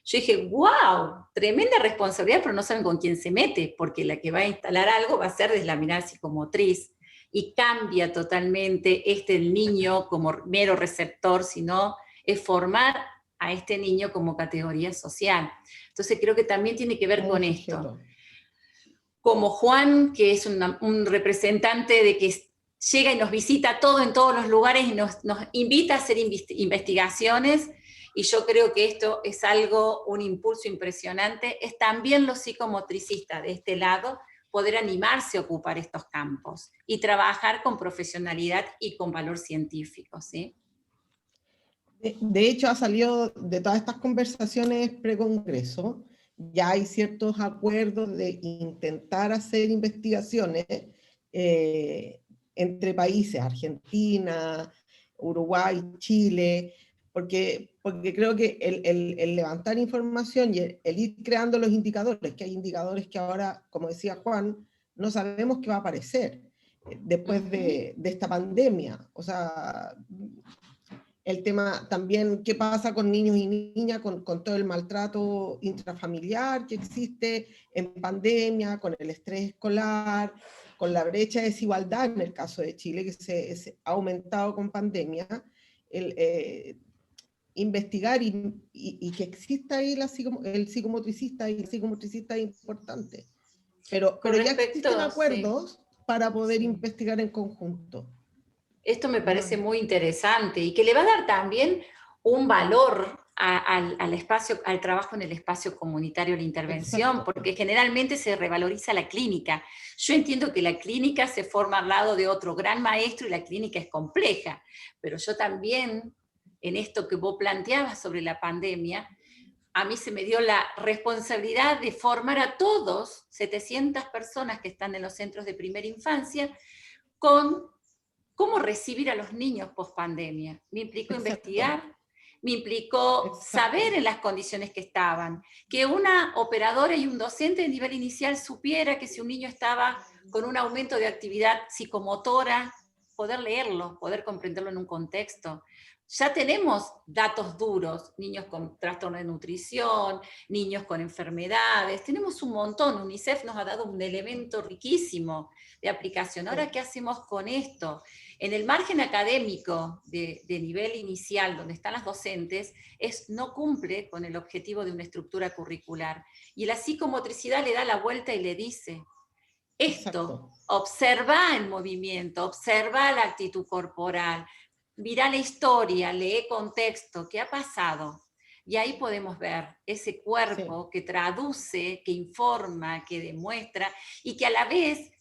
C: Yo dije, wow, tremenda responsabilidad, pero no saben con quién se mete, porque la que va a instalar algo va a ser desde la mirada psicomotriz, y cambia totalmente el niño como mero receptor, sino es formar a este niño como categoría social. Entonces creo que también tiene que ver con esto. Como Juan, que es un representante de que llega y nos visita todo en todos los lugares y nos invita a hacer investigaciones, y yo creo que esto es algo, un impulso impresionante, es también los psicomotricistas de este lado poder animarse a ocupar estos campos y trabajar con profesionalidad y con valor científico, ¿sí?
A: De hecho, ha salido de todas estas conversaciones pre-congreso, ya hay ciertos acuerdos de intentar hacer investigaciones entre países, Argentina, Uruguay, Chile, porque creo que el levantar información y el ir creando los indicadores, que hay indicadores que ahora, como decía Juan, no sabemos qué va a aparecer después de esta pandemia. O sea, el tema también, qué pasa con niños y niñas, con todo el maltrato intrafamiliar que existe en pandemia, con el estrés escolar, con la brecha de desigualdad en el caso de Chile, que se ha aumentado con pandemia. Investigar y que exista ahí el psicomotricista, y el psicomotricista es importante. Pero ya existen acuerdos para poder investigar en conjunto.
C: Esto me parece muy interesante y que le va a dar también un valor al espacio, al trabajo en el espacio comunitario, la intervención, porque generalmente se revaloriza la clínica. Yo entiendo que la clínica se forma al lado de otro gran maestro y la clínica es compleja, pero yo también, en esto que vos planteabas sobre la pandemia, a mí se me dio la responsabilidad de formar a todos, 700 personas que están en los centros de primera infancia, con cómo recibir a los niños post pandemia. Me implicó investigar, me implicó saber en las condiciones que estaban, que una operadora y un docente de nivel inicial supiera que si un niño estaba con un aumento de actividad psicomotora, poder leerlo, poder comprenderlo en un contexto. Ya tenemos datos duros, niños con trastorno de nutrición, niños con enfermedades, tenemos un montón. UNICEF nos ha dado un elemento riquísimo de aplicación. Ahora, ¿qué hacemos con esto? En el margen académico de nivel inicial, donde están las docentes, no cumple con el objetivo de una estructura curricular. Y la psicomotricidad le da la vuelta y le dice, esto, observa el movimiento, observa la actitud corporal, mira la historia, lee contexto, ¿qué ha pasado? Y ahí podemos ver ese cuerpo que traduce, que informa, que demuestra, y que a la vez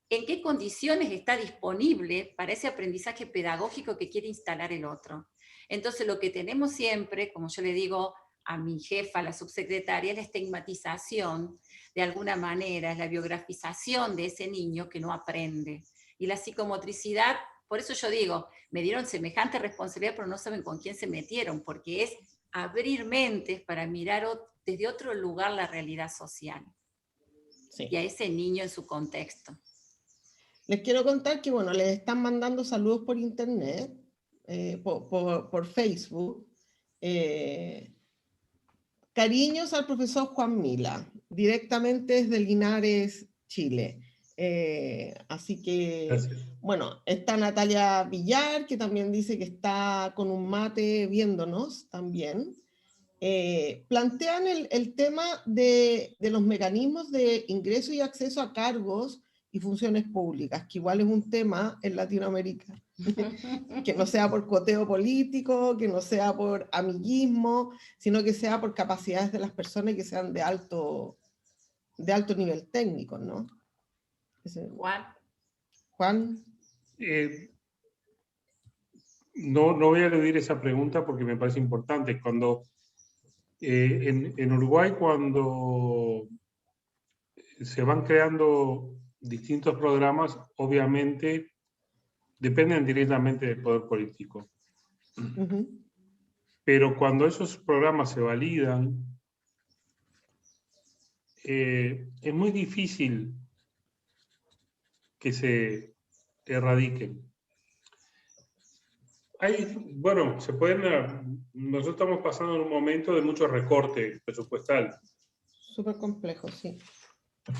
C: en qué condiciones está disponible para ese aprendizaje pedagógico que quiere instalar el otro. Entonces lo que tenemos siempre, como yo le digo a mi jefa, la subsecretaria, es la estigmatización, de alguna manera, es la biografización de ese niño que no aprende. Y la psicomotricidad, por eso yo digo, me dieron semejante responsabilidad, pero no saben con quién se metieron, porque es abrir mentes para mirar desde otro lugar la realidad social. Sí. Y a ese niño en su contexto.
A: Les quiero contar que, bueno, les están mandando saludos por internet, por Facebook. Cariños al profesor Juan Mila, directamente desde Linares, Chile. Así que,
B: Gracias.
A: bueno, está Natalia Villar, que también dice que está con un mate viéndonos también. Plantean el tema de los mecanismos de ingreso y acceso a cargos y funciones públicas, que igual es un tema en Latinoamérica. Que no sea por coteo político, que no sea por amiguismo, sino que sea por capacidades de las personas y que sean de alto nivel técnico, ¿no?
C: Juan.
A: Juan.
B: No voy a eludir esa pregunta porque me parece importante. Cuando en Uruguay, cuando se van creando distintos programas, obviamente dependen directamente del poder político. Pero cuando esos programas se validan, es muy difícil que se erradiquen. Bueno, nosotros estamos pasando en un momento de mucho recorte presupuestal.
A: Súper complejo, sí.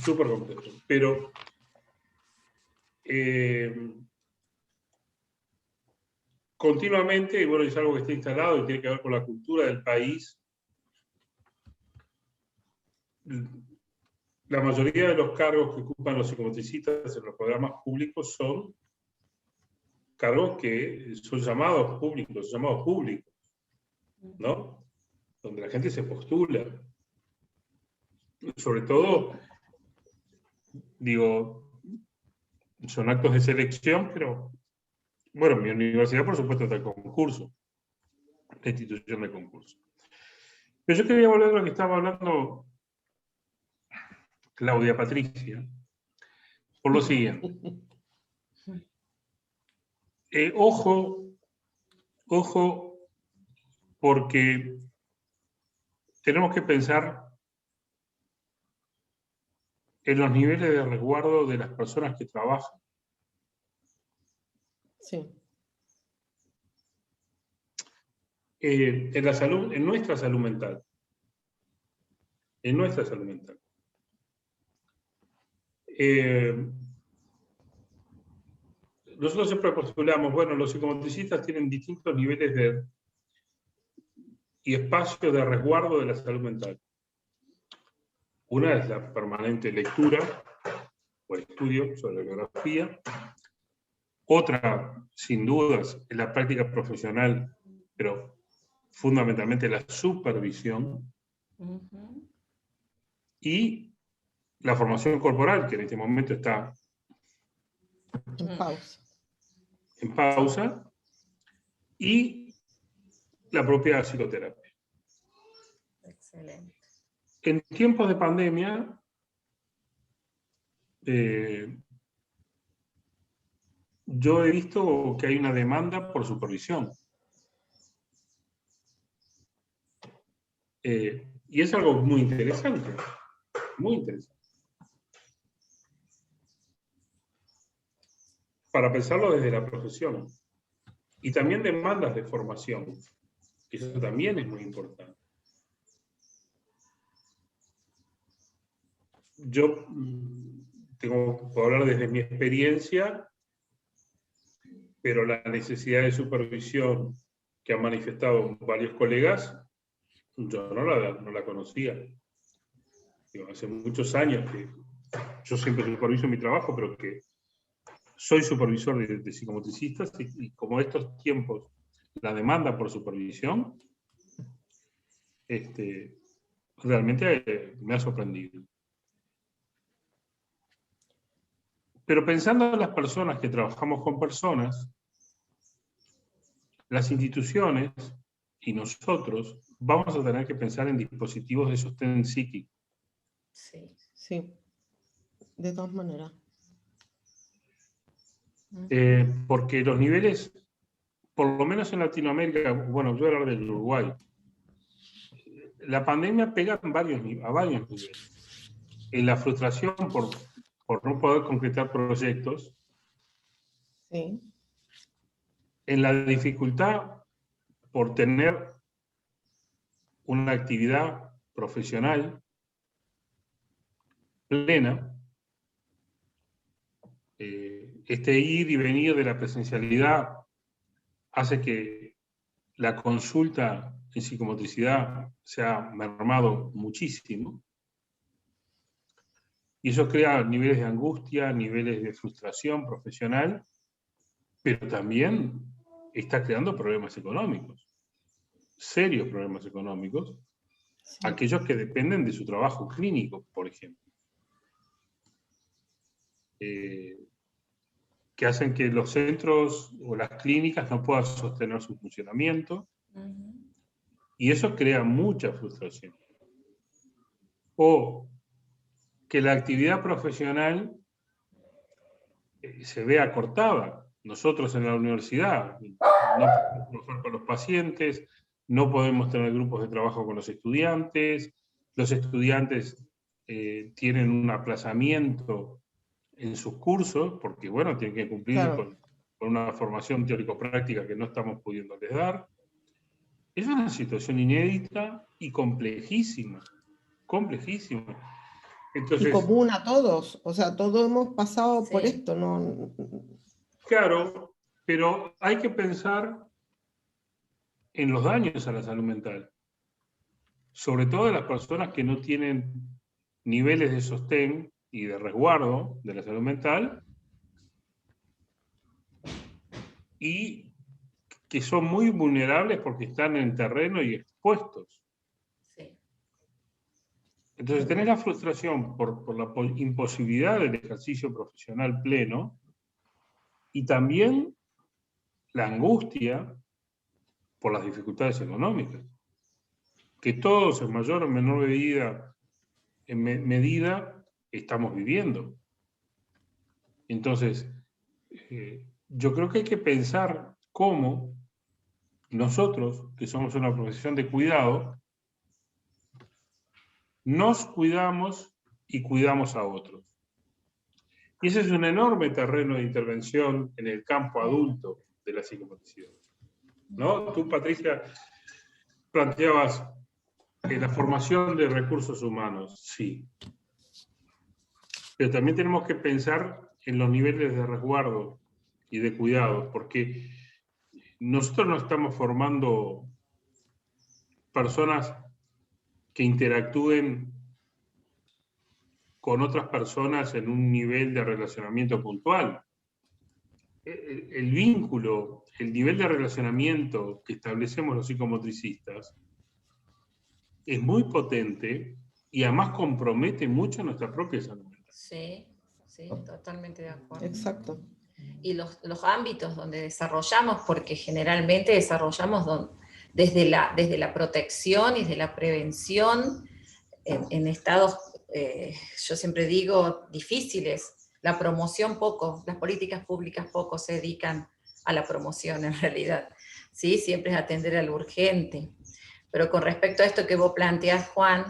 B: Súper complejo. Pero continuamente, y bueno, es algo que está instalado y tiene que ver con la cultura del país, la mayoría de los cargos que ocupan los psicomotricistas en los programas públicos son cargos que son llamados públicos, ¿no? Donde la gente se postula. Sobre todo, digo, son actos de selección, pero, bueno, mi universidad, por supuesto, está en concurso, la institución de concurso. Pero yo quería volver a lo que estaba hablando Claudia Patricia, por lo siguiente. Ojo, porque tenemos que pensar en los niveles de resguardo de las personas que trabajan.
A: Sí.
B: En la salud, en nuestra salud mental. En nuestra salud mental. Nosotros siempre postulamos, bueno, los psicomotricistas tienen distintos niveles y espacios de resguardo de la salud mental. Una es la permanente lectura o estudio sobre la biografía. Otra, sin dudas, es la práctica profesional, pero fundamentalmente la supervisión. Y la formación corporal, que en este momento está en pausa, y la propia psicoterapia.
C: Excelente.
B: En tiempos de pandemia, yo he visto que hay una demanda por supervisión. Y es algo muy interesante, muy interesante. Para pensarlo desde la profesión. Y también demandas de formación. Eso también es muy importante. Yo puedo hablar desde mi experiencia, pero la necesidad de supervisión que han manifestado varios colegas, yo no la conocía. Digo, hace muchos años que yo siempre superviso mi trabajo, pero que soy supervisor de psicomotricistas y como estos tiempos, la demanda por supervisión, realmente me ha sorprendido. Pero pensando en las personas que trabajamos con personas, las instituciones y nosotros vamos a tener que pensar en dispositivos de sostén psíquico.
A: Sí, sí, de todas maneras.
B: Porque los niveles, por lo menos en Latinoamérica, bueno, yo voy a hablar del Uruguay, la pandemia pega a varios niveles. En la frustración por no poder concretar proyectos,
A: sí.
B: En la dificultad por tener una actividad profesional plena, este ir y venir de la presencialidad hace que la consulta en psicomotricidad se ha mermado muchísimo. Y eso crea niveles de angustia, niveles de frustración profesional, pero también está creando problemas económicos, serios problemas económicos,
A: Sí.
B: aquellos que dependen de su trabajo clínico, por ejemplo. Que hacen que los centros o las clínicas no puedan sostener su funcionamiento, y eso crea mucha frustración. O que la actividad profesional se vea cortada. Nosotros en la universidad no podemos trabajar con los pacientes, no podemos tener grupos de trabajo con los estudiantes tienen un aplazamiento en sus cursos, porque bueno, tienen que cumplir
A: Claro.
B: con una formación teórico-práctica que no estamos pudiéndoles dar. Es una situación inédita y complejísima, complejísima. Entonces,
A: Y común a todos, o sea, todos hemos pasado por
C: Sí.
A: esto, ¿no?
B: claro, pero hay que pensar en los daños a la salud mental, sobre todo de las personas que no tienen niveles de sostén y de resguardo de la salud mental y que son muy vulnerables porque están en terreno y expuestos.
C: Sí.
B: Entonces tenés la frustración por la imposibilidad del ejercicio profesional pleno y también la angustia por las dificultades económicas, que todos en mayor o menor medida estamos viviendo. Entonces, yo creo que hay que pensar cómo nosotros, que somos una profesión de cuidado, nos cuidamos y cuidamos a otros. Y ese es un enorme terreno de intervención en el campo adulto de la psicomotricidad, ¿no? Tú, Patricia, planteabas la formación de recursos humanos, sí. Pero también tenemos que pensar en los niveles de resguardo y de cuidado, porque nosotros no estamos formando personas que interactúen con otras personas en un nivel de relacionamiento puntual. El vínculo, el nivel de relacionamiento que establecemos los psicomotricistas es muy potente y además compromete mucho nuestra propia salud mental.
C: Sí, sí, totalmente de acuerdo.
A: Exacto.
C: Y los ámbitos donde desarrollamos, porque generalmente desarrollamos desde la protección y desde la prevención en estados, yo siempre digo, difíciles. La promoción poco, las políticas públicas poco se dedican a la promoción en realidad. ¿Sí? Siempre es atender a lo urgente. Pero con respecto a esto que vos planteás, Juan,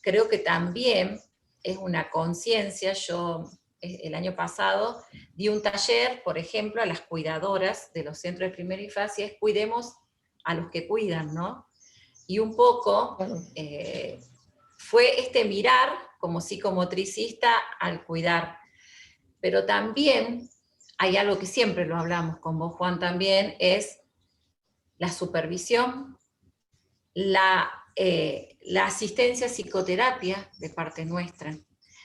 C: creo que también es una conciencia. Yo el año pasado di un taller, por ejemplo, a las cuidadoras de los centros de primera infancia, es cuidemos a los que cuidan, ¿no? Y un poco fue mirar como psicomotricista al cuidar. Pero también hay algo que siempre lo hablamos con vos, Juan, también, es la supervisión, la asistencia a psicoterapia de parte nuestra,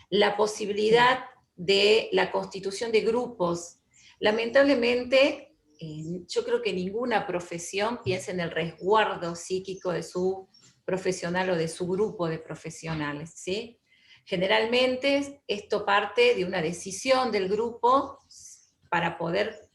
C: la posibilidad de la constitución de grupos. Lamentablemente, yo creo que ninguna profesión piensa en el resguardo psíquico de su profesional o de su grupo de profesionales, ¿sí? Generalmente esto parte de una decisión del grupo para poder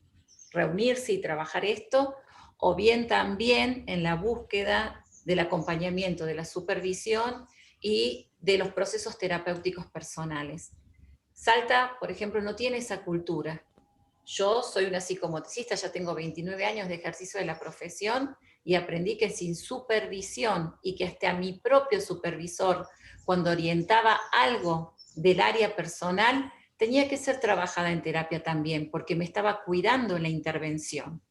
C: reunirse y trabajar esto, o bien también en la búsqueda del acompañamiento, de la supervisión y de los procesos terapéuticos personales. Salta, por ejemplo, no tiene esa cultura. Yo soy una psicomotricista, ya tengo 29 años de ejercicio de la profesión y aprendí que sin supervisión y que hasta mi propio supervisor, cuando orientaba algo del área personal, tenía que ser trabajada en terapia también, porque me estaba cuidando en la intervención.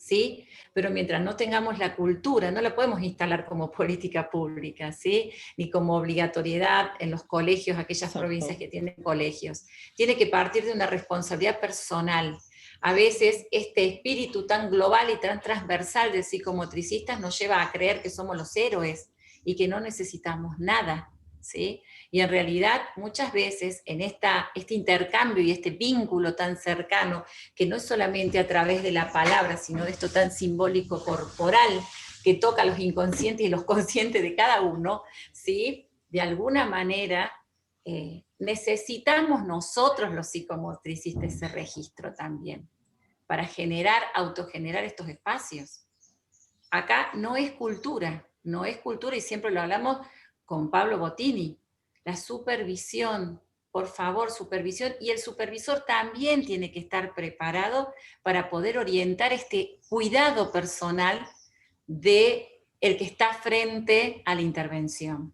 C: ¿sí? Pero mientras no tengamos la cultura, no la podemos instalar como política pública, ¿sí? Ni como obligatoriedad en los colegios, aquellas
A: Exacto.
C: provincias que tienen colegios. Tiene que partir de una responsabilidad personal. A veces este espíritu tan global y tan transversal de psicomotricistas nos lleva a creer que somos los héroes y que no necesitamos nada, ¿sí? Y en realidad muchas veces en este intercambio y este vínculo tan cercano, que no es solamente a través de la palabra, sino de esto tan simbólico corporal, que toca los inconscientes y los conscientes de cada uno, ¿sí? De alguna manera necesitamos nosotros los psicomotricistas ese registro también, para autogenerar estos espacios. Acá no es cultura, y siempre lo hablamos con Pablo Bottini, la supervisión, por favor, supervisión, y el supervisor también tiene que estar preparado para poder orientar este cuidado personal de el que está frente a la intervención.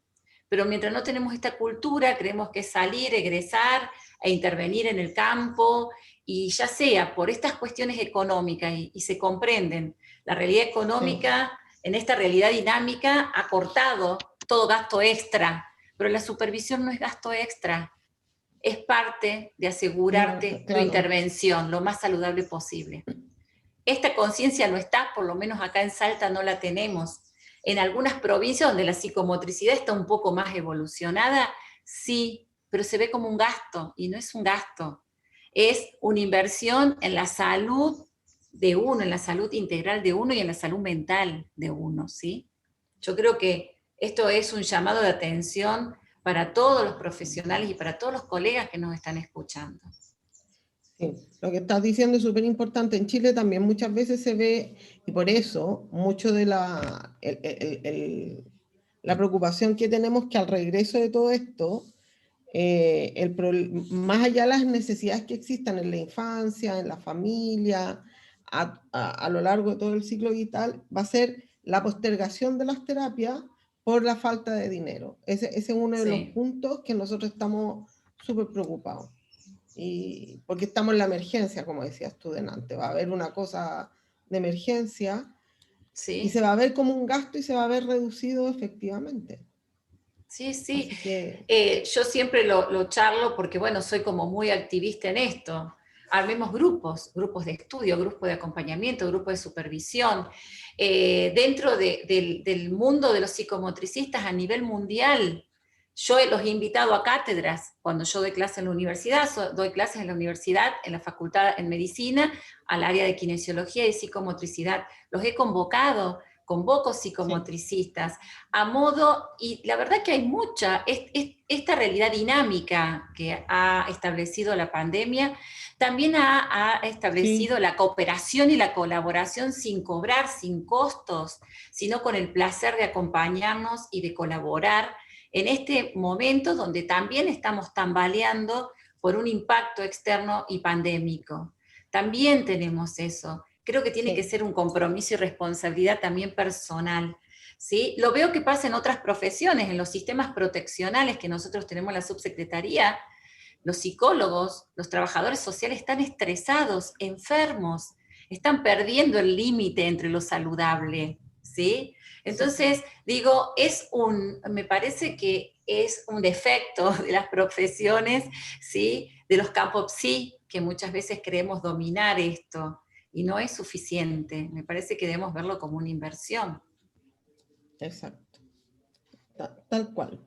C: Pero mientras no tenemos esta cultura, creemos que es salir, egresar e intervenir en el campo, y ya sea por estas cuestiones económicas, y se comprenden, la realidad económica, sí, en esta realidad dinámica ha cortado todo gasto extra, pero la supervisión no es gasto extra, es parte de asegurarte tu intervención lo más saludable posible. Esta conciencia no está, por lo menos acá en Salta no la tenemos. En algunas provincias donde la psicomotricidad está un poco más evolucionada, sí, pero se ve como un gasto, y no es un gasto. Es una inversión en la salud de uno, en la salud integral de uno y en la salud mental de uno, ¿sí? Yo creo que esto es un llamado de atención para todos los profesionales y para todos los colegas que nos están escuchando.
A: Sí, lo que estás diciendo es súper importante. En Chile también muchas veces se ve, y por eso mucho de la preocupación que tenemos que al regreso de todo esto, más allá de las necesidades que existan en la infancia, en la familia, a lo largo de todo el ciclo vital, va a ser la postergación de las terapias por la falta de dinero. Ese es uno de los puntos que nosotros estamos súper preocupados. Y porque estamos en la emergencia, como decías tú delante, va a haber una cosa de emergencia, sí, y se va a ver como un gasto y se va a ver reducido efectivamente.
C: Sí, sí. Yo siempre lo charlo porque, bueno, soy como muy activista en esto. Armemos grupos de estudio, grupos de acompañamiento, grupos de supervisión. Dentro del mundo de los psicomotricistas a nivel mundial, yo los he invitado a cátedras. Cuando yo doy clases en la universidad, doy clases en la universidad, en la facultad en medicina, al área de kinesiología y psicomotricidad. Los he convocado, convoco psicomotricistas, sí, a modo, y la verdad que hay mucha, esta realidad dinámica que ha establecido la pandemia, también ha establecido, sí, la cooperación y la colaboración sin cobrar, sin costos, sino con el placer de acompañarnos y de colaborar en este momento donde también estamos tambaleando por un impacto externo y pandémico. También tenemos eso. Creo que tiene, sí, que ser un compromiso y responsabilidad también personal, ¿sí? Lo veo que pasa en otras profesiones, en los sistemas proteccionales que nosotros tenemos en la subsecretaría. Los psicólogos, los trabajadores sociales están estresados, enfermos, están perdiendo el límite entre lo saludable, ¿sí? Entonces, digo, me parece que es un defecto de las profesiones, ¿sí? De los campos psi, que muchas veces creemos dominar esto, y no es suficiente. Me parece que debemos verlo como una inversión.
A: Exacto. Tal cual.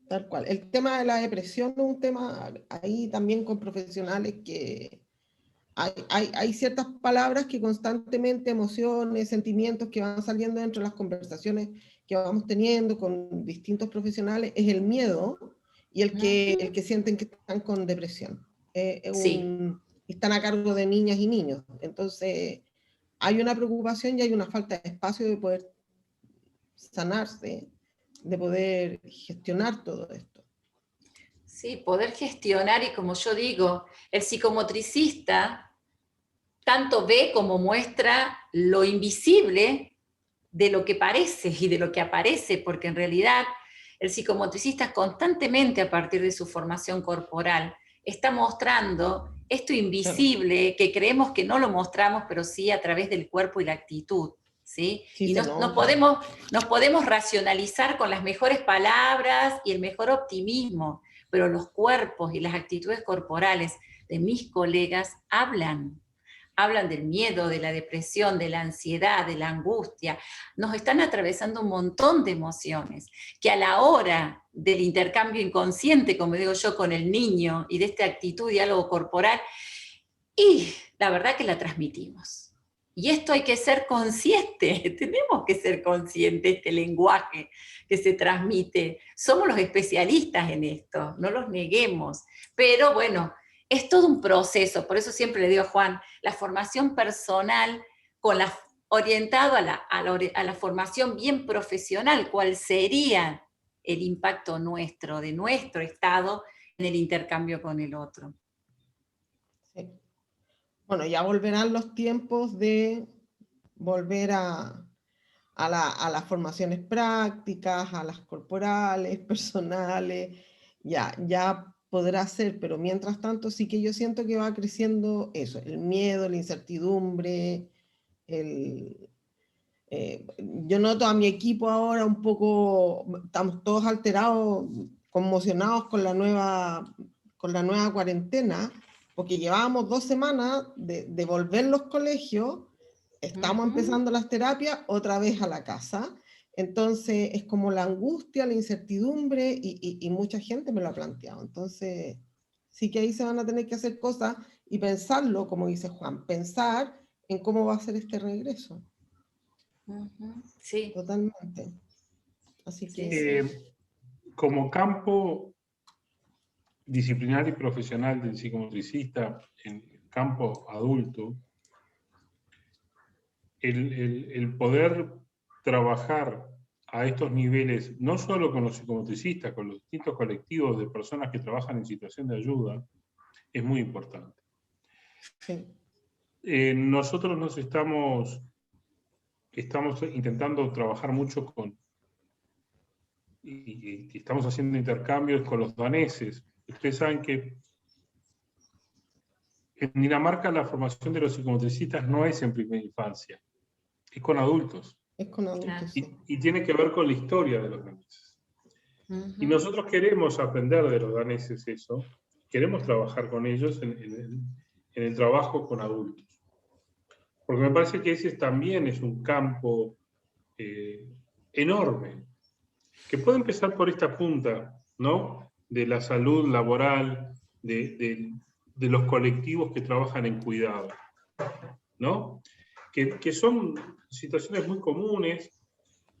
A: Tal cual. El tema de la depresión es un tema ahí también con profesionales que hay ciertas palabras que constantemente, emociones, sentimientos que van saliendo dentro de las conversaciones que vamos teniendo con distintos profesionales, es el miedo y el que sienten que están con depresión. Sí. Están a cargo de niñas y niños. Entonces, hay una preocupación y hay una falta de espacio de poder sanarse, de poder gestionar todo esto.
C: Sí, poder gestionar, y como yo digo, el psicomotricista tanto ve como muestra lo invisible de lo que parece y de lo que aparece, porque en realidad el psicomotricista constantemente, a partir de su formación corporal, está mostrando esto invisible que creemos que no lo mostramos, pero sí a través del cuerpo y la actitud. ¿Sí?
A: Sí,
C: Y
A: se
C: nos
A: nota.
C: podemos racionalizar con las mejores palabras y el mejor optimismo, pero los cuerpos y las actitudes corporales de mis colegas hablan del miedo, de la depresión, de la ansiedad, de la angustia. Nos están atravesando un montón de emociones que a la hora del intercambio inconsciente, como digo yo, con el niño y de esta actitud, diálogo corporal, y la verdad que la transmitimos. Y esto hay que ser consciente, tenemos que ser conscientes de este lenguaje que se transmite. Somos los especialistas en esto, no los neguemos. Pero bueno, es todo un proceso, por eso siempre le digo a Juan, la formación personal orientado a la formación bien profesional, ¿cuál sería el impacto nuestro, de nuestro estado, en el intercambio con el otro?
A: Sí. Bueno, ya volverán los tiempos de volver a las formaciones prácticas, a las corporales, personales, ya podrá ser, pero mientras tanto sí que yo siento que va creciendo eso, el miedo, la incertidumbre, el, yo noto a mi equipo ahora un poco, estamos todos alterados, conmocionados con la nueva cuarentena, porque llevábamos 2 semanas de volver los colegios, estamos empezando las terapias otra vez a la casa, entonces es como la angustia, la incertidumbre y mucha gente me lo ha planteado, entonces sí que ahí se van a tener que hacer cosas y pensarlo, como dice Juan, pensar en cómo va a ser este regreso.
C: Sí.
A: Totalmente. Así
C: Sí,
A: que...
C: sí.
B: Como campo disciplinar y profesional del psicomotricista en el campo adulto, el poder trabajar a estos niveles, no solo con los psicomotricistas, con los distintos colectivos de personas que trabajan en situación de ayuda, es muy importante.
A: Sí.
B: Nosotros estamos intentando trabajar mucho y estamos haciendo intercambios con los daneses. Ustedes saben que en Dinamarca la formación de los psicomotricistas no es en primera infancia, es con adultos.
A: Es con adultos,
C: Claro.
A: sí.
B: Y tiene que ver con la historia de los daneses. Y nosotros queremos aprender de los daneses eso, queremos trabajar con ellos en el trabajo con adultos. Porque me parece que ese también es un campo enorme, que puede empezar por esta punta, ¿no? De la salud laboral, de los colectivos que trabajan en cuidado, ¿no? Que son situaciones muy comunes,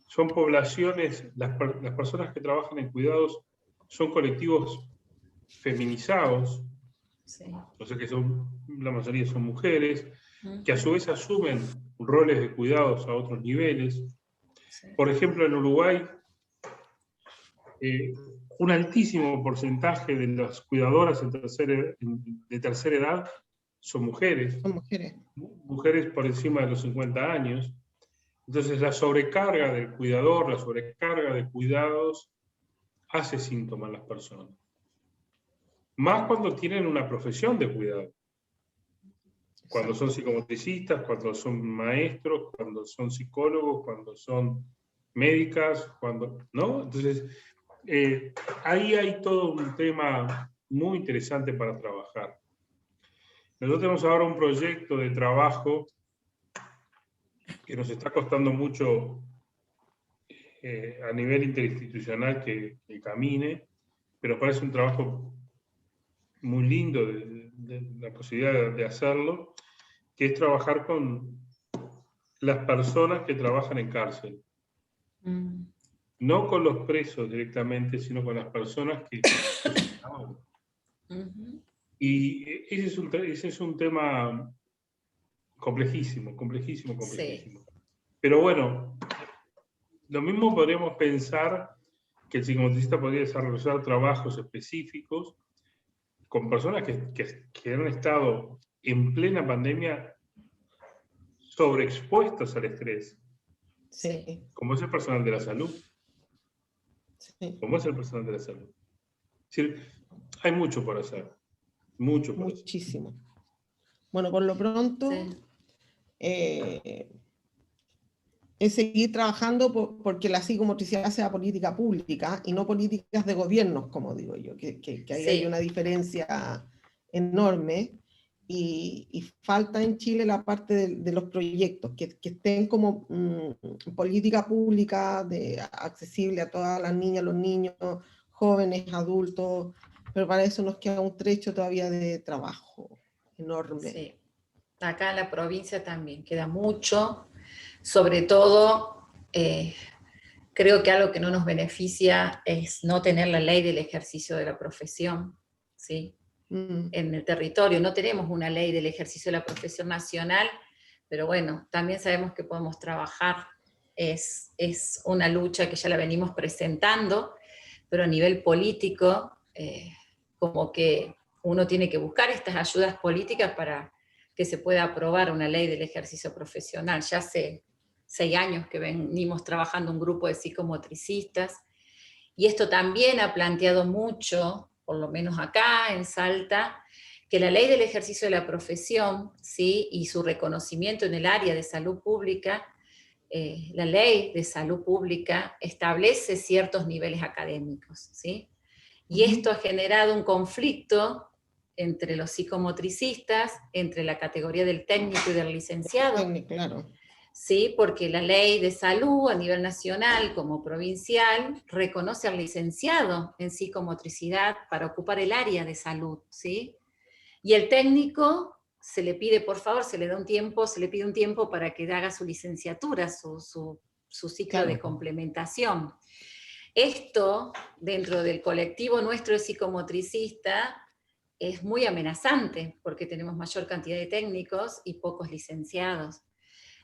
B: son poblaciones, las personas que trabajan en cuidados son colectivos feminizados,
C: Sí.
B: o sea que la mayoría son mujeres, que a su vez asumen roles de cuidados a otros niveles.
C: Sí.
B: Por ejemplo, en Uruguay, un altísimo porcentaje de las cuidadoras de tercera edad son mujeres.
A: Son mujeres.
B: Mujeres por encima de los 50 años. Entonces la sobrecarga del cuidador, la sobrecarga de cuidados, hace síntomas a las personas. Más cuando tienen una profesión de cuidado. Cuando son psicomotricistas, cuando son maestros, cuando son psicólogos, cuando son médicas, ¿no? Entonces, ahí hay todo un tema muy interesante para trabajar. Nosotros tenemos ahora un proyecto de trabajo que nos está costando mucho a nivel interinstitucional que camine, pero parece un trabajo muy lindo de la posibilidad de hacerlo, que es trabajar con las personas que trabajan en cárcel. No con los presos directamente, sino con las personas que trabajan. Y ese es un tema complejísimo.
C: Sí.
B: Pero bueno, lo mismo podríamos pensar que el psicomotricista podría desarrollar trabajos específicos con personas que han estado en plena pandemia sobreexpuestos al estrés.
A: Sí.
B: Como es el personal de la salud.
A: Sí.
B: Como es el personal de la salud. Es decir, hay mucho por hacer. Mucho para hacer.
A: muchísimo. Bueno, por lo pronto,
C: Sí.
A: Es seguir trabajando porque la psicomotricidad sea política pública y no políticas de gobiernos, como digo yo, que ahí hay
C: Sí.
A: una diferencia enorme y falta en Chile la parte de los proyectos, que estén como política pública accesible a todas las niñas, los niños, jóvenes, adultos, pero para eso nos queda un trecho todavía de trabajo enorme.
C: Sí. Acá en la provincia también queda mucho, sobre todo creo que algo que no nos beneficia es no tener la ley del ejercicio de la profesión, ¿sí? En el territorio no tenemos una ley del ejercicio de la profesión nacional, pero bueno, también sabemos que podemos trabajar, es una lucha que ya la venimos presentando, pero a nivel político, como que uno tiene que buscar estas ayudas políticas para que se pueda aprobar una ley del ejercicio profesional. Ya hace 6 años que venimos trabajando un grupo de psicomotricistas, y esto también ha planteado mucho, por lo menos acá en Salta, que la ley del ejercicio de la profesión, ¿sí? Y su reconocimiento en el área de salud pública, la ley de salud pública establece ciertos niveles académicos, ¿sí? Y esto ha generado un conflicto entre los psicomotricistas, entre la categoría del técnico y del licenciado.
A: Técnico, claro.
C: Sí, porque la ley de salud a nivel nacional como provincial reconoce al licenciado en psicomotricidad para ocupar el área de salud, ¿sí? Y el técnico se le pide, por favor, se le pide un tiempo para que haga su licenciatura, su ciclo
A: Claro.
C: de complementación. Esto, dentro del colectivo nuestro de psicomotricista, es muy amenazante, porque tenemos mayor cantidad de técnicos y pocos licenciados.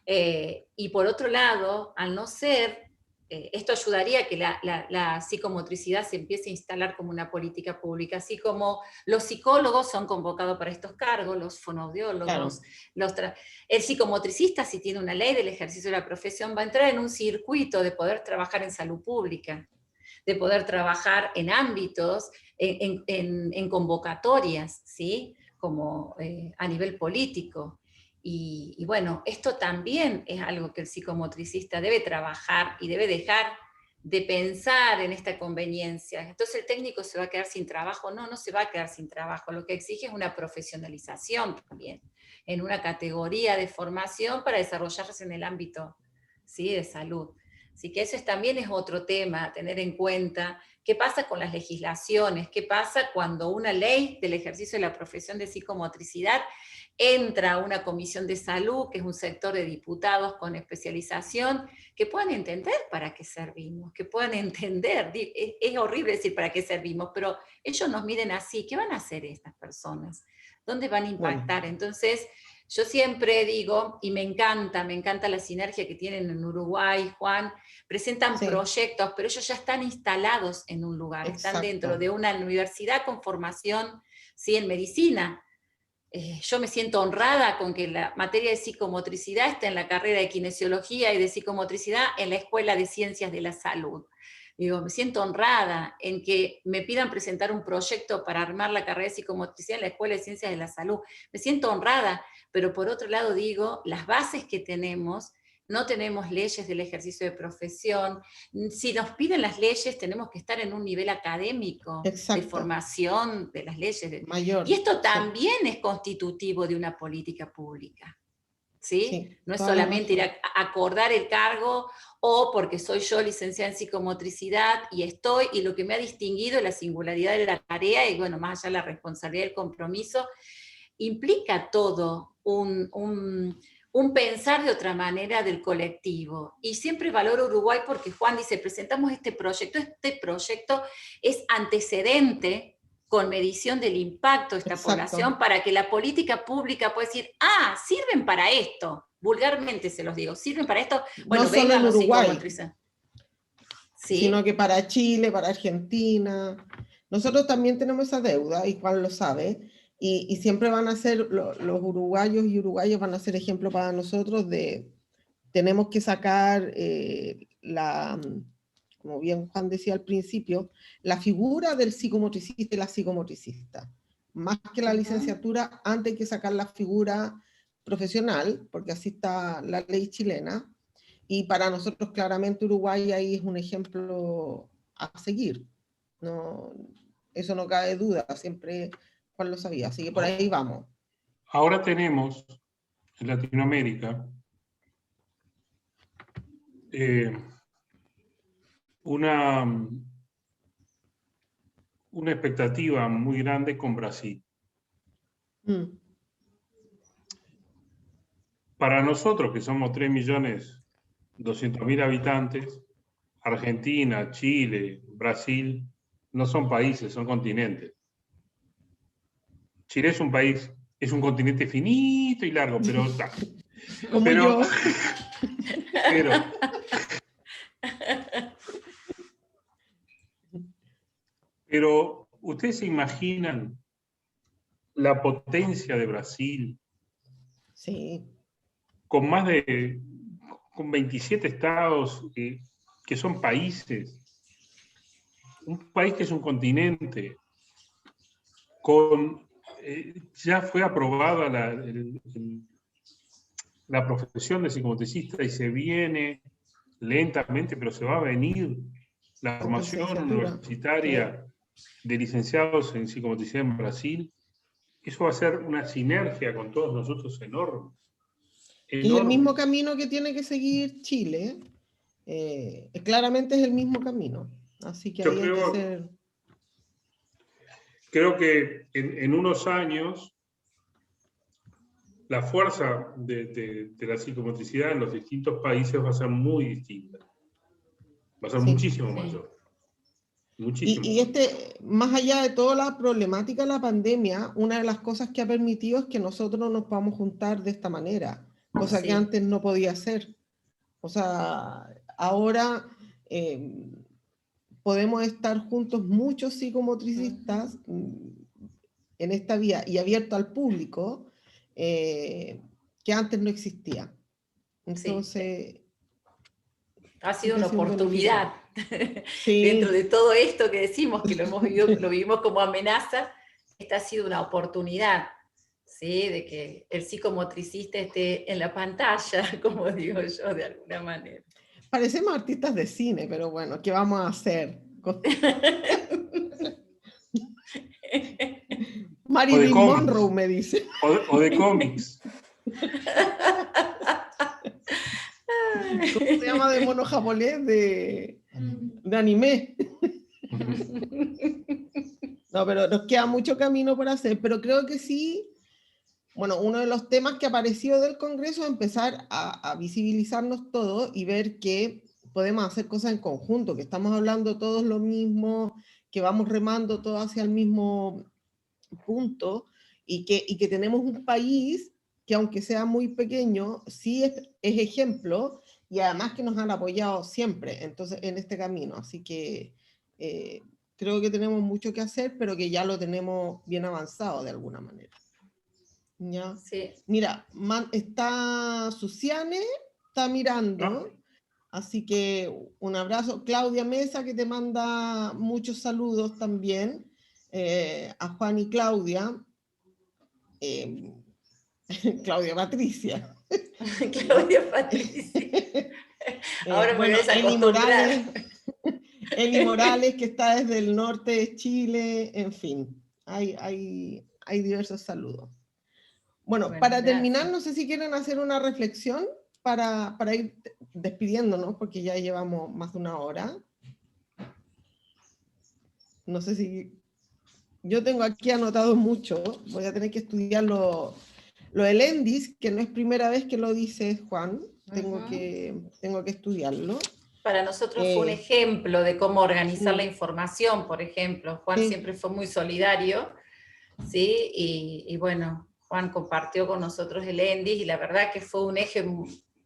C: Y por otro lado, al no ser, esto ayudaría a que la psicomotricidad se empiece a instalar como una política pública, así como los psicólogos son convocados para estos cargos, los fonoaudiólogos,
A: Claro.
C: el psicomotricista, si tiene una ley del ejercicio de la profesión, va a entrar en un circuito de poder trabajar en salud pública, de poder trabajar en ámbitos, en convocatorias, ¿sí? Como a nivel político. Y bueno, esto también es algo que el psicomotricista debe trabajar y debe dejar de pensar en esta conveniencia. Entonces el técnico se va a quedar sin trabajo. No, no se va a quedar sin trabajo. Lo que exige es una profesionalización también, en una categoría de formación para desarrollarse en el ámbito, ¿sí? De salud. Así que eso también es otro tema a tener en cuenta. ¿Qué pasa con las legislaciones? ¿Qué pasa cuando una ley del ejercicio de la profesión de psicomotricidad entra a una comisión de salud, que es un sector de diputados con especialización, que puedan entender para qué servimos, que puedan entender? Es horrible decir para qué servimos, pero ellos nos miden así. ¿Qué van a hacer estas personas? ¿Dónde van a impactar?
A: Bueno.
C: Entonces, yo siempre digo, y me encanta la sinergia que tienen en Uruguay, Juan, presentan proyectos, pero ellos ya están instalados en un lugar, están dentro de una universidad con formación, ¿sí? En medicina. Yo me siento honrada con que la materia de psicomotricidad esté en la carrera de kinesiología y de psicomotricidad en la Escuela de Ciencias de la Salud. Digo, me siento honrada en que me pidan presentar un proyecto para armar la carrera de psicomotricidad en la Escuela de Ciencias de la Salud. Me siento honrada, pero por otro lado digo, las bases que tenemos, no tenemos leyes del ejercicio de profesión. Si nos piden las leyes, tenemos que estar en un nivel académico de formación de las leyes.
A: Mayor.
C: Y esto también es constitutivo de una política pública. ¿Sí? No es solamente ir a acordar el cargo o porque soy yo licenciada en psicomotricidad y lo que me ha distinguido es la singularidad de la tarea y bueno, más allá de la responsabilidad y el compromiso, implica todo un pensar de otra manera del colectivo. Y siempre valoro Uruguay porque Juan dice, presentamos este proyecto es antecedente con medición del impacto de esta población para que la política pública pueda decir, sirven para esto, vulgarmente se los digo, sirven para esto, bueno,
A: no solo en Uruguay,
C: ¿sí?
A: Sino que para Chile, para Argentina. Nosotros también tenemos esa deuda, y Juan lo sabe, y siempre van a ser, los uruguayos y uruguayas van a ser ejemplo para nosotros tenemos que sacar como bien Juan decía al principio, la figura del psicomotricista y la psicomotricista. más que la licenciatura, antes hay que sacar la figura profesional, porque así está la ley chilena, y para nosotros claramente Uruguay ahí es un ejemplo a seguir. No, eso no cabe duda, siempre Juan lo sabía, así que por ahí vamos.
B: Ahora tenemos en Latinoamérica una expectativa muy grande con Brasil. Para nosotros, que somos 3.200.000 habitantes, Argentina, Chile, Brasil, no son países, son continentes. Chile es un país, es un continente finito y largo, pero está.
A: Como yo.
B: Pero ¿ustedes se imaginan la potencia de Brasil?
A: Sí.
B: Con 27 estados que son países, un país que es un continente, ya fue aprobada la profesión de psicomotricista y se viene lentamente, pero se va a venir la formación universitaria de licenciados en psicomotricidad en Brasil. Eso va a ser una sinergia con todos nosotros enorme.
A: Y es el mismo camino que tiene que seguir Chile. Claramente es el mismo camino. Así que hay que ser...
B: Creo que en unos años la fuerza de la psicomotricidad en los distintos países va a ser muy distinta. Va a ser muchísimo mayor. Muchísimo.
A: Y más allá de toda la problemática de la pandemia, una de las cosas que ha permitido es que nosotros nos podamos juntar de esta manera, cosa que antes no podía ser. O sea, ahora podemos estar juntos muchos psicomotricistas en esta vía y abierto al público, que antes no existía. Entonces...
C: Ha sido una oportunidad. Dentro de todo esto que decimos, que lo hemos vivido, lo vivimos como amenaza, esta ha sido una oportunidad, ¿sí? De que el psicomotricista esté en la pantalla, como digo yo, de alguna manera.
A: Parecemos artistas de cine, pero bueno, ¿qué vamos a hacer? Marilyn Monroe me dice.
B: O de cómics.
A: ¿Cómo se llama de mono japonés? De anime. No, pero nos queda mucho camino por hacer, pero creo que sí. Bueno, uno de los temas que apareció del Congreso es empezar a visibilizarnos todos y ver que podemos hacer cosas en conjunto, que estamos hablando todos lo mismo, que vamos remando todos hacia el mismo punto y que tenemos un país que aunque sea muy pequeño, sí es ejemplo y además que nos han apoyado siempre entonces, en este camino. Así que creo que tenemos mucho que hacer, pero que ya lo tenemos bien avanzado de alguna manera. ¿Ya?
C: Sí.
A: Mira, está Susiane, está mirando, así que un abrazo. Claudia Mesa, que te manda muchos saludos también, a Juan y Claudia. Claudia Patricia.
C: Claudia Patricia. Ahora
A: bueno, Eli Morales, que está desde el norte de Chile, en fin, hay diversos saludos. Bueno, para terminar, no sé si quieren hacer una reflexión para ir despidiéndonos, porque ya llevamos más de una hora. No sé si... Yo tengo aquí anotado mucho, voy a tener que estudiar lo del ENDIS, que no es primera vez que lo dice Juan, tengo que estudiarlo.
C: Para nosotros fue un ejemplo de cómo organizar la información, por ejemplo. Juan siempre fue muy solidario, ¿sí? Y bueno, Juan compartió con nosotros el ENDIS y la verdad que fue un eje,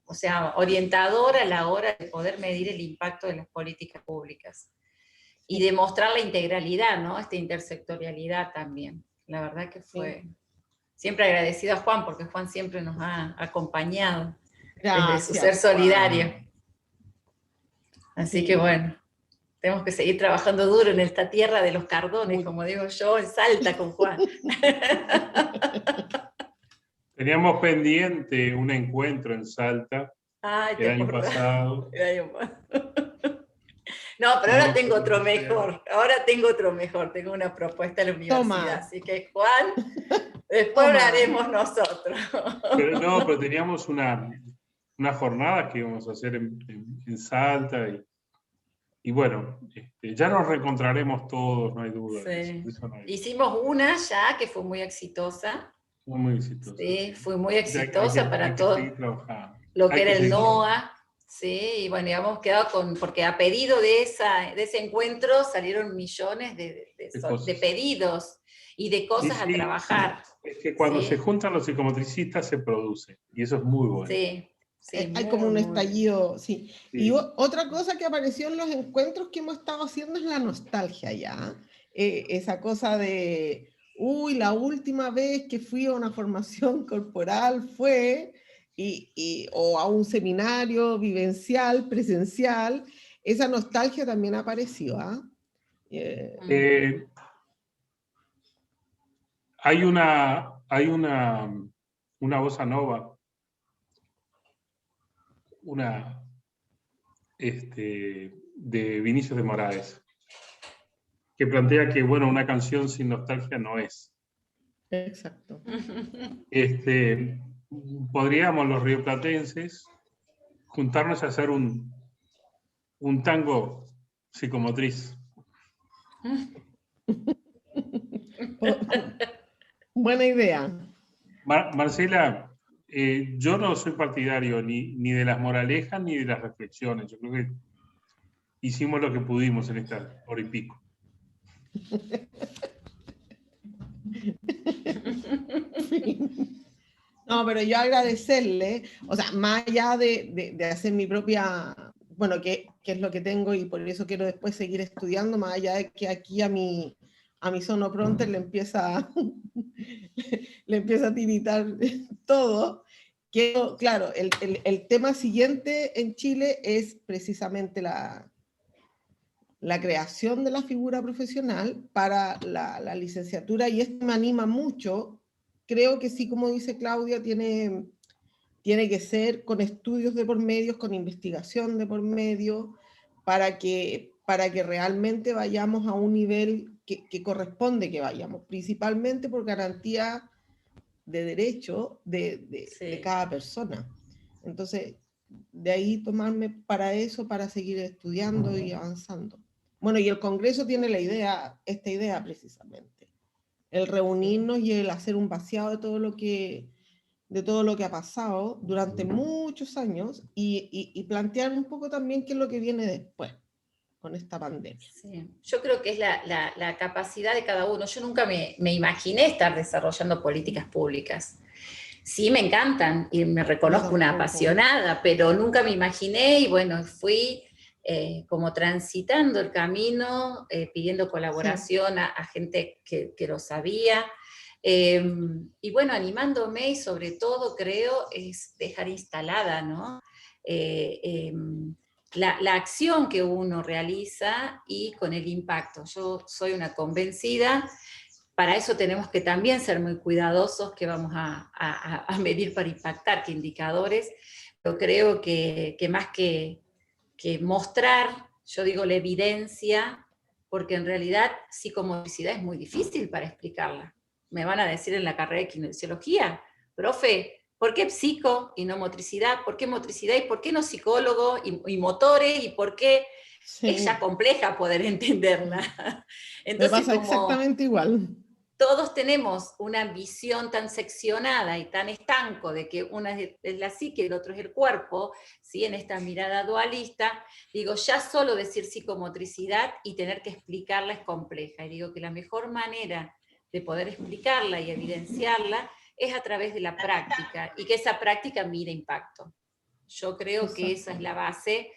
C: o sea, orientador a la hora de poder medir el impacto de las políticas públicas y demostrar la integralidad, ¿no? Esta intersectorialidad también. La verdad que fue siempre agradecido a Juan, porque Juan siempre nos ha acompañado. Gracias, desde su ser solidario. Juan. Así que bueno. Tenemos que seguir trabajando duro en esta tierra de los cardones, como digo yo, en Salta con Juan.
B: Teníamos pendiente un encuentro en Salta el año pasado.
C: No, pero ahora tengo otro mejor. Ahora tengo otro mejor. Tengo una propuesta en la universidad.
A: Toma.
C: Así que, Juan, después hablaremos nosotros.
B: Pero teníamos una jornada que íbamos a hacer en Salta. Y bueno, ya nos reencontraremos todos, no hay duda.
C: Sí.
B: Eso no hay duda.
C: Hicimos una ya que fue muy exitosa.
B: Fue muy exitosa.
C: Sí, fue muy exitosa para todo
B: lo
C: que era el NOA. Sí, y bueno, y hemos quedado porque a pedido de ese encuentro salieron millones de pedidos y de cosas a trabajar.
B: Es que cuando se juntan los psicomotricistas se produce, y eso es muy bueno.
C: Sí. Sí,
A: hay como un estallido, sí. Y otra cosa que apareció en los encuentros que hemos estado haciendo es la nostalgia ya. Esa cosa de, la última vez que fui a una formación corporal fue, o a un seminario vivencial, presencial, esa nostalgia también apareció.
B: Hay una bossa nova, de Vinicius de Moraes, que plantea que, bueno, una canción sin nostalgia no es.
A: Exacto.
B: Podríamos los rioplatenses juntarnos a hacer un tango psicomotriz.
A: Buena idea.
B: Marcela, yo no soy partidario ni de las moralejas ni de las reflexiones. Yo creo que hicimos lo que pudimos en esta hora y pico.
A: No, pero yo agradecerle, o sea, más allá de hacer mi propia, bueno, que es lo que tengo y por eso quiero después seguir estudiando, más allá de que aquí a mi sonopronter le empieza a tiritar todo, que claro, el tema siguiente en Chile es precisamente la creación de la figura profesional para la licenciatura, y esto me anima mucho. Creo que sí, como dice Claudia, tiene que ser con estudios de por medio, con investigación de por medio, para que realmente vayamos a un nivel que corresponde que vayamos, principalmente por garantía de derecho de cada persona. Entonces, de ahí tomarme para eso, para seguir estudiando y avanzando. Bueno, y el Congreso tiene esta idea precisamente, el reunirnos y el hacer un vaciado de todo lo que ha pasado durante muchos años y plantear un poco también qué es lo que viene después con esta pandemia.
C: Sí. Yo creo que es la capacidad de cada uno. Yo nunca me imaginé estar desarrollando políticas públicas. Sí, me encantan y me reconozco una apasionada, pero nunca me imaginé y bueno, fui como transitando el camino, pidiendo colaboración a gente que lo sabía. Y bueno, animándome y sobre todo creo es dejar instalada, ¿no? La acción que uno realiza y con el impacto. Yo soy una convencida, para eso tenemos que también ser muy cuidadosos qué vamos a medir para impactar, qué indicadores, pero creo que más que mostrar, yo digo la evidencia, porque en realidad psicomotricidad es muy difícil para explicarla. Me van a decir en la carrera de kinesiología, profe, ¿por qué psico y no motricidad? ¿Por qué motricidad y por qué no psicólogo y motores? ¿Y por qué es ya compleja poder entenderla? Entonces,
A: me pasa exactamente igual.
C: Todos tenemos una visión tan seccionada y tan estanco de que una es la psique y el otro es el cuerpo, ¿sí? En esta mirada dualista, digo, ya solo decir psicomotricidad y tener que explicarla es compleja. Y digo que la mejor manera de poder explicarla y evidenciarla es a través de la práctica, y que esa práctica mire impacto. Yo creo que esa es la base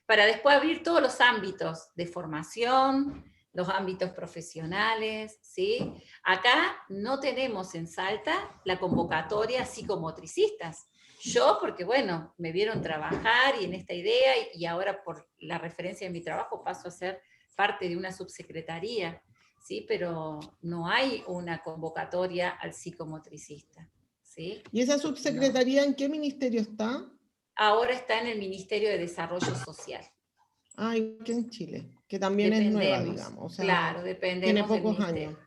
C: para después abrir todos los ámbitos de formación, los ámbitos profesionales, ¿sí? Acá no tenemos en Salta la convocatoria psicomotricistas. Yo, porque bueno, me vieron trabajar y en esta idea, y ahora por la referencia de mi trabajo paso a ser parte de una subsecretaría, ¿sí? Pero no hay una convocatoria al psicomotricista, ¿sí?
A: ¿Y esa
C: No.
A: subsecretaría en qué ministerio está?
C: Ahora está en el Ministerio de Desarrollo Social.
A: Ah, igual que en Chile, que también es nueva,
C: Dependemos,
A: digamos, o sea,
C: claro,
A: tiene
C: dependemos del
A: pocos
C: ministerio.
A: años.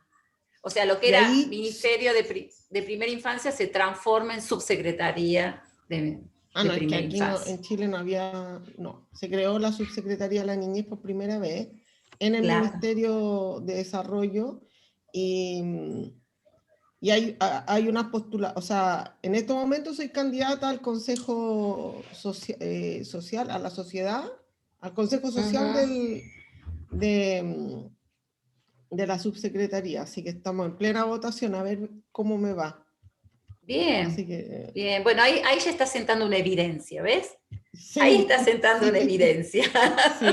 C: O sea, lo que
A: Y
C: era
A: ahí,
C: Ministerio de Primera Infancia se transforma en Subsecretaría de
A: no, es que
C: Primera
A: aquí no,
C: Infancia.
A: en Chile no había, no, se creó la subsecretaría de la niñez por primera vez en el
C: Claro.
A: Ministerio de Desarrollo y hay una postula, o sea, en estos momentos soy candidata al Consejo Social, a la sociedad, al Consejo Social
C: Ujú.
A: de la subsecretaría, así que estamos en plena votación a ver cómo me va. Así
C: Bien,
A: que
C: bien. Bueno, ahí ya está sentando una evidencia, ¿ves? Ahí
A: sí,
C: está sentando una
A: sí,
C: evidencia.
A: sí.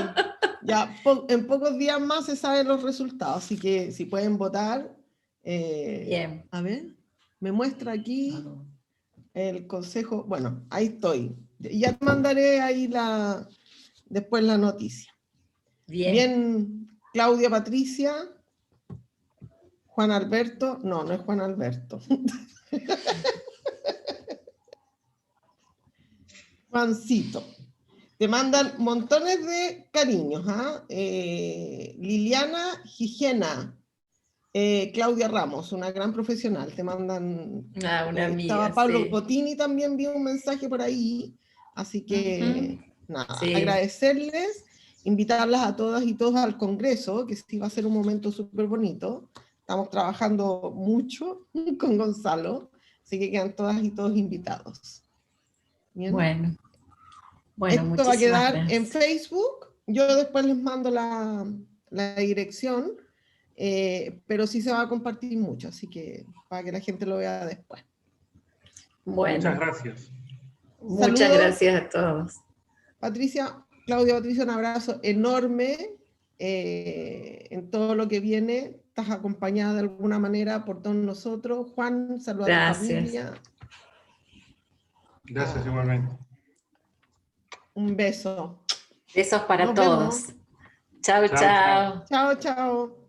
A: Ya en pocos días más se saben los resultados, así que si pueden votar,
C: Bien.
A: a ver, me muestra aquí el consejo, bueno, ahí estoy. Ya te mandaré ahí después la noticia.
C: Bien.
A: Bien, Claudia Patricia, Juan Alberto, no, no es Juan Alberto. Juancito. Te mandan montones de cariños, ¿ah? Liliana Gigena, Claudia Ramos, una gran profesional. Te mandan.
C: Una amiga,
A: Estaba Pablo
C: sí.
A: Botini también, vi un mensaje por ahí. Así
C: Ujú.
A: que, nada,
C: Sí,
A: agradecerles, invitarlas a todas y todos al Congreso, que sí va a ser un momento súper bonito. Estamos trabajando mucho con Gonzalo, así que quedan todas y todos invitados. Bien.
C: bueno,
A: Esto va a
C: muchísimas
A: quedar en
C: gracias.
A: Facebook. Yo después les mando la dirección, pero sí se va a compartir mucho, así que para que la gente lo vea después.
B: Muchas
C: Bueno,
B: gracias.
C: muchas
A: Saludos,
C: gracias a todos.
A: Patricia. Claudia, Patricia, un abrazo enorme en todo lo que viene. Estás acompañada de alguna manera por todos nosotros. Juan, saluda a tu
C: Gracias.
A: familia.
B: Gracias
A: Ah,
B: igualmente.
A: un beso.
C: Besos para
A: Nos vemos.
C: todos. Chao,
B: Chao, chao.
C: chao.
A: Chao, chao.